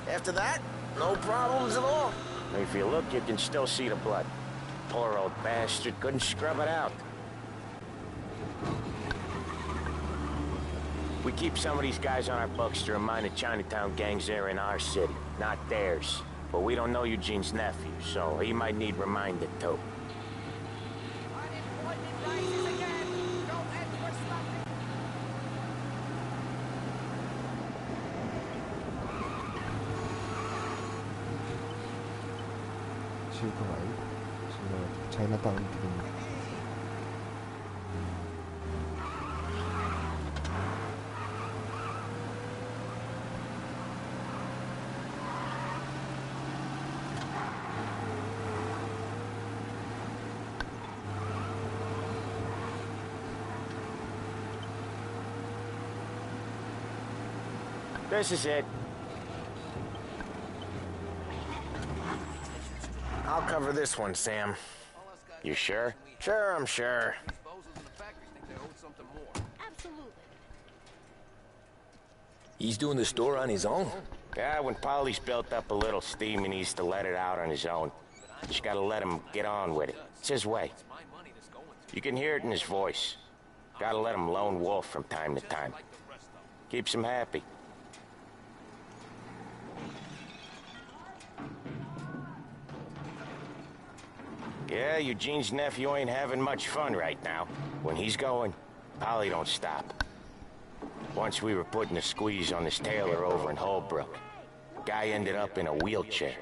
After that, no problems at all. If you look, you can still see the blood. Poor old bastard couldn't scrub it out. We keep some of these guys on our books to remind the Chinatown gangs they're in our city, not theirs. But we don't know Eugene's nephew, so he might need reminded too. 차이나타운 기분. This is it. I'll cover this one, Sam. You sure? Sure, I'm sure. Absolutely. He's doing the store on his own? Yeah, when Polly's built up a little steam, he needs to let it out on his own. Just gotta let him get on with it. It's his way. You can hear it in his voice. Gotta let him lone wolf from time to time. Keeps him happy. Yeah, Eugene's nephew ain't having much fun right now. When he's going, Polly don't stop. Once we were putting a squeeze on this tailor over in Holbrook. Guy ended up in a wheelchair.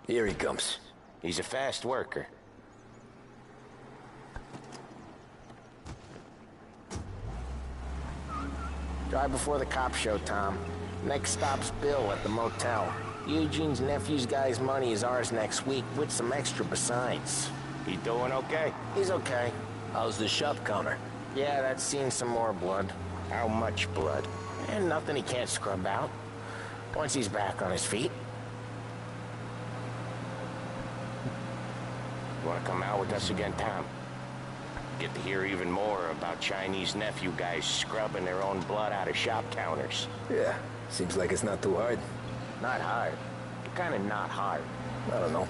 Here he comes. He's a fast worker. Drive before the cops show, Tom. Next stop's Bill at the motel. Eugene's nephew's guy's money is ours next week, with some extra besides. He doing okay? He's okay. How's the shop counter? Yeah, that's seen some more blood. How much blood? And nothing he can't scrub out. Once he's back on his feet. You wanna come out with us again, Tom? Get to hear even more about Chinese nephew guys scrubbing their own blood out of shop counters. Yeah, seems like it's not too hard. Not hard. Kinda not hard. I don't know.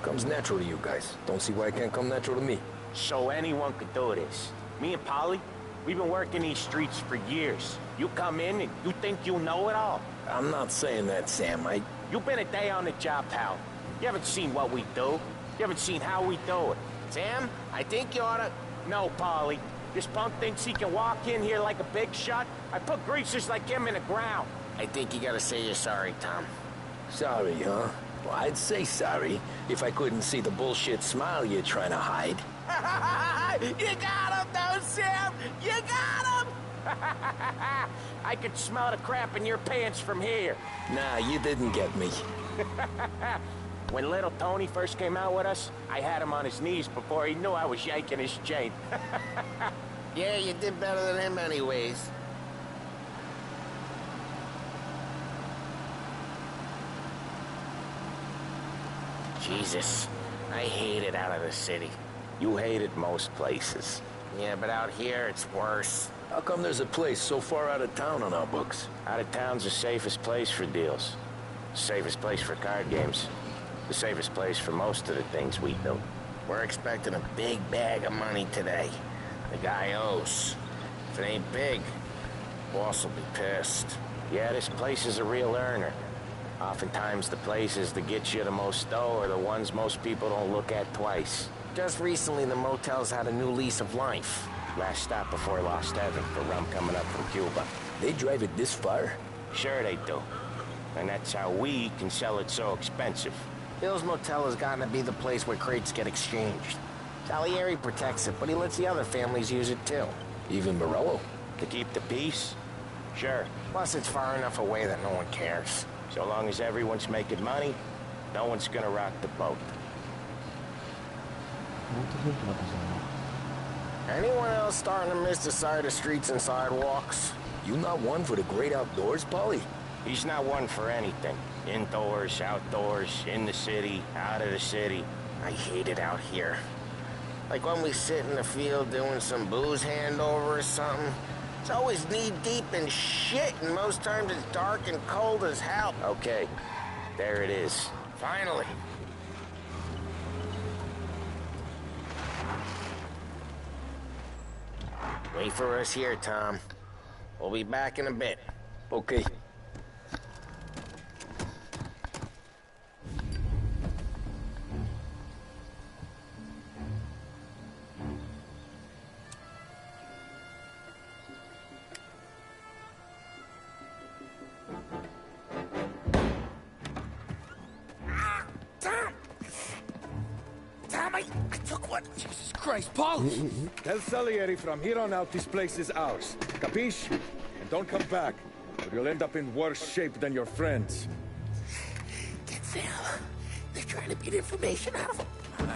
Comes natural to you guys. Don't see why it can't come natural to me. So anyone could do this. Me and Polly, we've been working these streets for years. You come in and you think you know it all. I'm not saying that, Sam. You've been a day on the job, pal. You haven't seen what we do. You haven't seen how we do it. Sam, I think you oughta... No, Polly. This punk thinks he can walk in here like a big shot. I put greasers like him in the ground. I think you gotta say you're sorry, Tom. Sorry, huh? Well, I'd say sorry if I couldn't see the bullshit smile you're trying to hide. You got him, though, Sam! You got him! I could smell the crap in your pants from here. Nah, you didn't get me. When little Tony first came out with us, I had him on his knees before he knew I was yanking his chain. Yeah, you did better than him anyways. Jesus, I hate it out of the city. You hate it most places. Yeah, but out here, it's worse. How come there's a place so far out of town on our books? Out of town's the safest place for deals. Safest place for card games. The safest place for most of the things we do. We're expecting a big bag of money today. The guy owes. If it ain't big, boss will be pissed. Yeah, this place is a real earner. Oftentimes the places that get you the most dough are the ones most people don't look at twice. Just recently, the motel's had a new lease of life. Last stop before Lost Heaven for rum coming up from Cuba. They drive it this far? Sure they do. And that's how we can sell it so expensive. Bill's Motel has gotten to be the place where crates get exchanged. Salieri protects it, but he lets the other families use it too. Even Morello? To keep the peace? Sure. Plus, it's far enough away that no one cares. So long as everyone's making money, no one's gonna rock the boat. Anyone else starting to miss the side of streets and sidewalks? You not one for the great outdoors, Polly? He's not one for anything. Indoors, outdoors, in the city, out of the city. I hate it out here. Like when we sit in the field doing some booze handover or something. It's always knee-deep in shit, and most times it's dark and cold as hell. Okay, there it is. Finally. Wait for us here, Tom. We'll be back in a bit. Okay. Christ, Paul! Tell Salieri from here on out this place is ours. Capiche? And don't come back, or you'll end up in worse shape than your friends. Get Sam. They're trying to beat information out of him.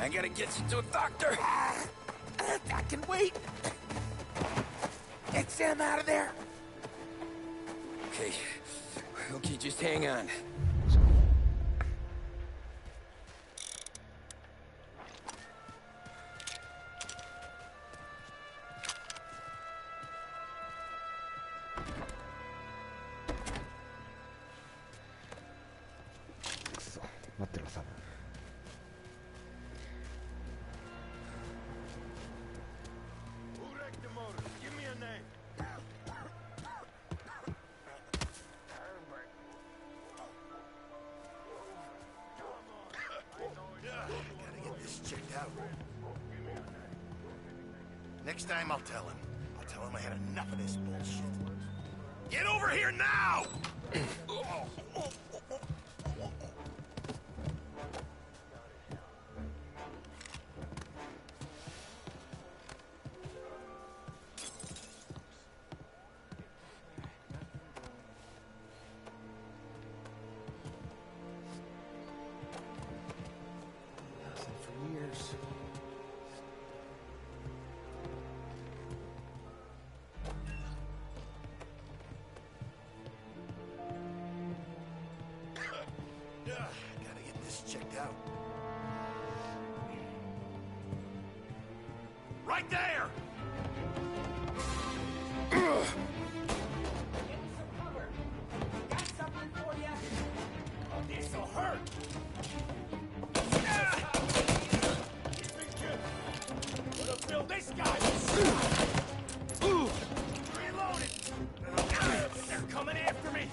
I gotta get you to a doctor. I can wait. Get Sam out of there. Okay. Okay, just hang on. Next time I'll tell him. I'll tell him I had enough of this bullshit. Get over here now! Right there! This'll hurt! Gonna fill this guy! Reloaded! They're coming after me!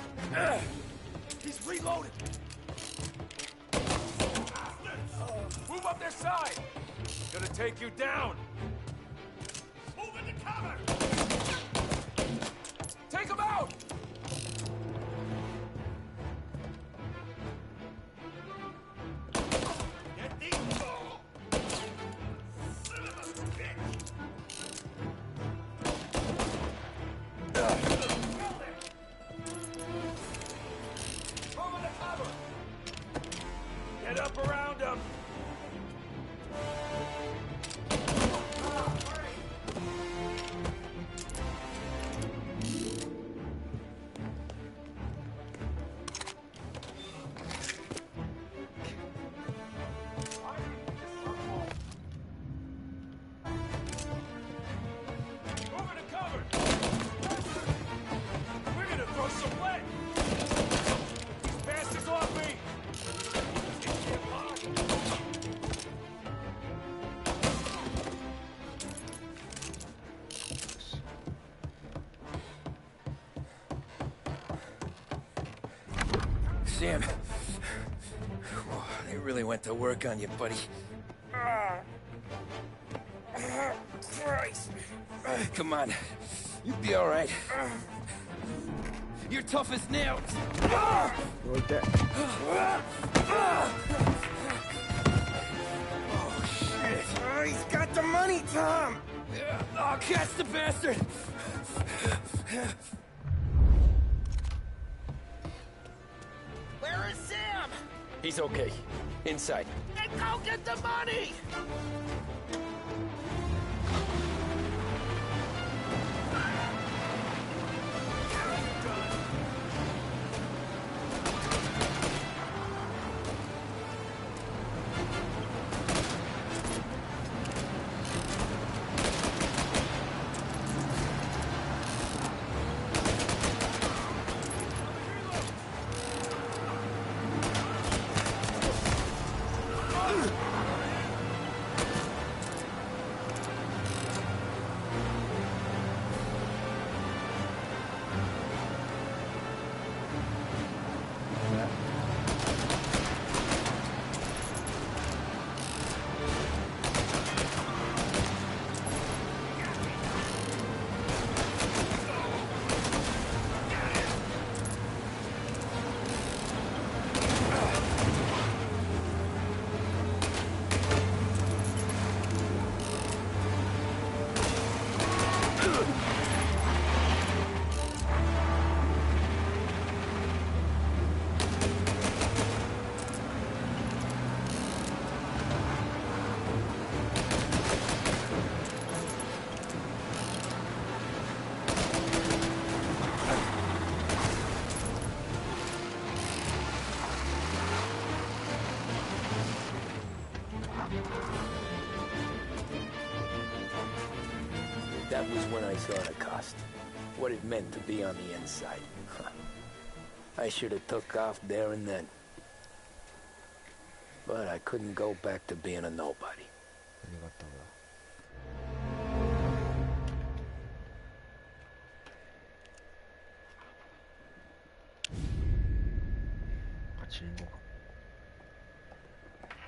He's reloaded! Move up their side! Gonna take you down! Move into cover! Take him out! Get these! Son of a bitch! Move into cover! Get up around him! Sam. Whoa, they really went to work on you, buddy. Christ. Come on. You'll be all right. You're tough as nails. Right there. Oh, shit. He's got the money, Tom. Oh, catch the bastard. Where is Sam? He's okay. Inside. Then go get the money! That was when I saw the cost. What it meant to be on the inside. I should have took off there and then. But I couldn't go back to being a nobody.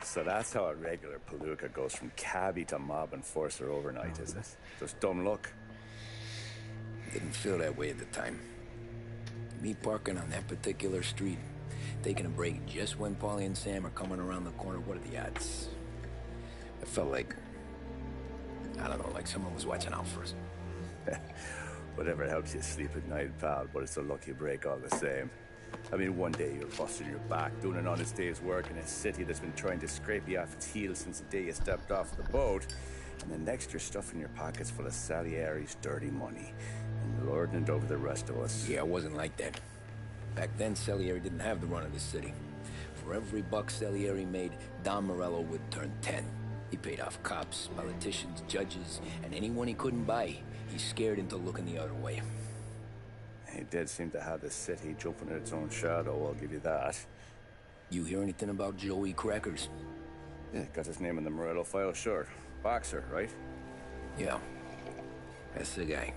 So that's how a regular palooka goes from cabbie to mob enforcer overnight, is it? Just dumb luck? Didn't feel that way at the time. Me parking on that particular street, taking a break just when Paulie and Sam are coming around the corner, what are the odds? I felt like, I don't know, like someone was watching out for us. Whatever helps you sleep at night, pal, but it's a lucky break all the same. I mean, one day you're busting your back, doing an honest day's work in a city that's been trying to scrape you off its heels since the day you stepped off the boat, and then next you're stuffing your pockets full of Salieri's dirty money and lording it over the rest of us. Yeah, it wasn't like that. Back then, Salieri didn't have the run of the city. For every buck Salieri made, Don Morello would turn 10. He paid off cops, politicians, judges, and anyone he couldn't buy. He scared into looking the other way. He did seem to have the city jumping at its own shadow, I'll give you that. You hear anything about Joey Crackers? Yeah, got his name in the Morello file, sure. Boxer, right? Yeah. That's the guy.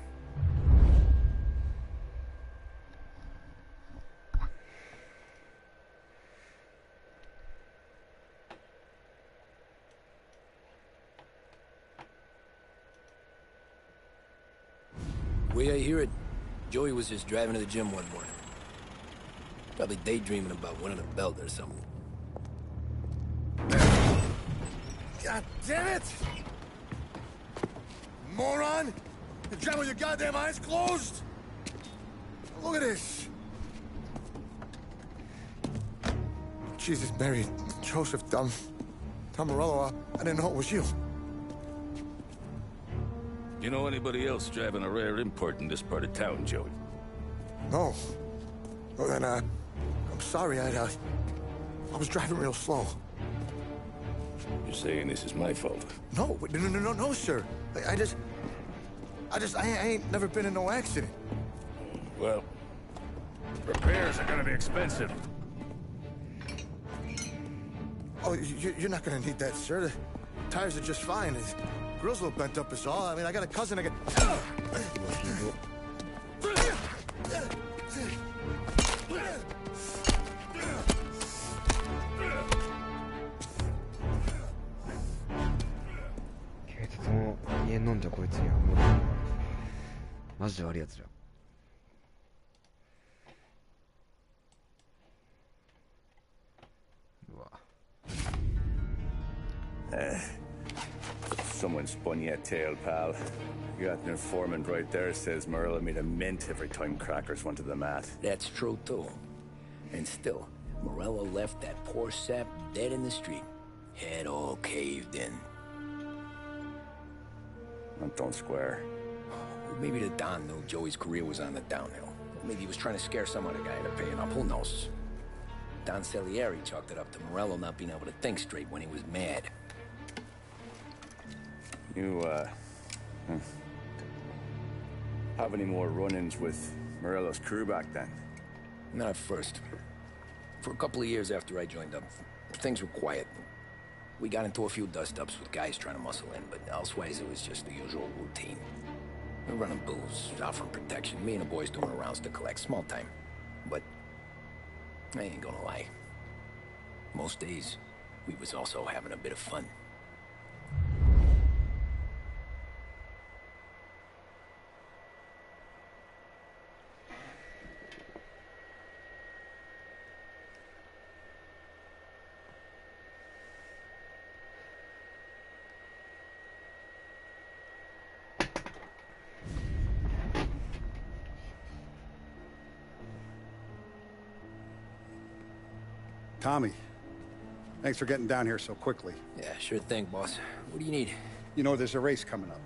Way I hear it, Joey was just driving to the gym one morning. Probably daydreaming about winning a belt or something. God damn it! Moron! You're driving with your goddamn eyes closed? Look at this! Jesus, Mary, Joseph, Tom Morello, I didn't know it was you. You know anybody else driving a rare import in this part of town, Joey? No. Well, then, I'm sorry, I was driving real slow. You're saying this is my fault? No, no, sir. I ain't never been in no accident. Well, repairs are gonna be expensive. Oh, you're not gonna need that, sir. The tires are just fine. The grill's a little bent up is all. I mean, I got a cousin I can...警察も家飲んじゃこいつにはもうマジで悪いやつだ。うわ。Someone spun you a tail, pal. You got an informant right there says Morello made a mint every time Crackers went to the mat. That's true, too. And still, Morello left that poor sap dead in the street. Head all caved in. Don't square. Maybe the Don knew Joey's career was on the downhill. Maybe he was trying to scare some other guy into paying up. Who knows? Don Salieri chalked it up to Morello not being able to think straight when he was mad. You, have any more run-ins with Morello's crew back then? Not at first. For a couple of years after I joined up, things were quiet. We got into a few dust-ups with guys trying to muscle in, but elsewise it was just the usual routine. We're running booze, offering protection, me and the boys doing rounds to collect, small time. But I ain't gonna lie. Most days, we was also having a bit of fun. Tommy, thanks for getting down here so quickly. Yeah, sure thing, boss. What do you need? You know, there's a race coming up.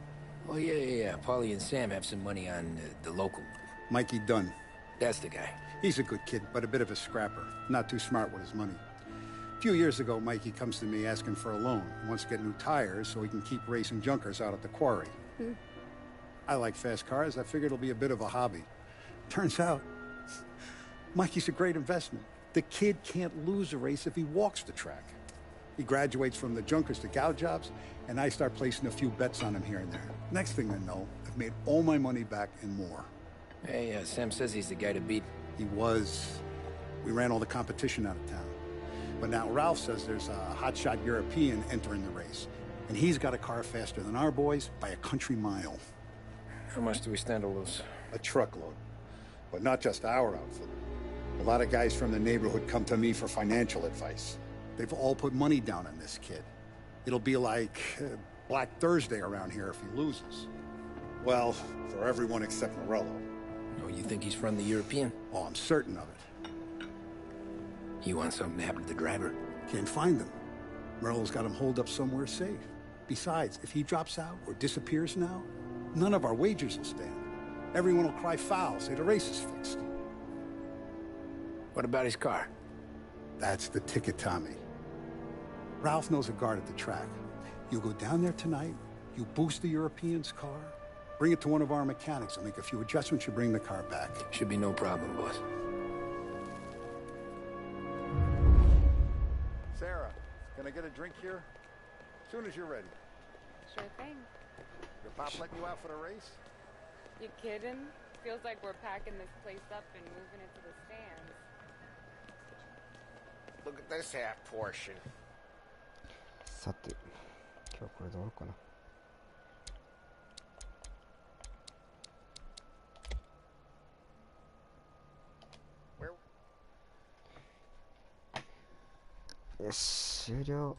Oh, yeah. Paulie and Sam have some money on the local. Mikey Dunn. That's the guy. He's a good kid, but a bit of a scrapper. Not too smart with his money. A few years ago, Mikey comes to me asking for a loan. He wants to get new tires so he can keep racing junkers out at the quarry. I like fast cars. I figured it'll be a bit of a hobby. Turns out, Mikey's a great investment. The kid can't lose a race if he walks the track. He graduates from the junkers to gal jobs, and I start placing a few bets on him here and there. Next thing I know, I've made all my money back and more. Hey, Sam says he's the guy to beat. He was. We ran all the competition out of town. But now Ralph says there's a hotshot European entering the race, and he's got a car faster than our boys by a country mile. How much do we stand to lose? A truckload. But not just our outfit. A lot of guys from the neighborhood come to me for financial advice. They've all put money down on this kid. It'll be like Black Thursday around here if he loses. Well, for everyone except Morello. Oh, you think he's from the European? Oh, I'm certain of it. You want something to happen to the driver? Can't find him. Morello's got him holed up somewhere safe. Besides, if he drops out or disappears now, none of our wagers will stand. Everyone will cry foul, say the race is fixed. What about his car? That's the ticket, Tommy. Ralph knows a guard at the track. You go down there tonight, you boost the European's car, bring it to one of our mechanics, and make a few adjustments, you bring the car back. Should be no problem, boss. Sarah, can I get a drink here? As soon as you're ready. Sure thing. Your pop letting you out for the race? You kidding? Feels like we're packing this place up and moving it to the stands. Look at this half portion. さて、今日これで終わるかな。よし、終了。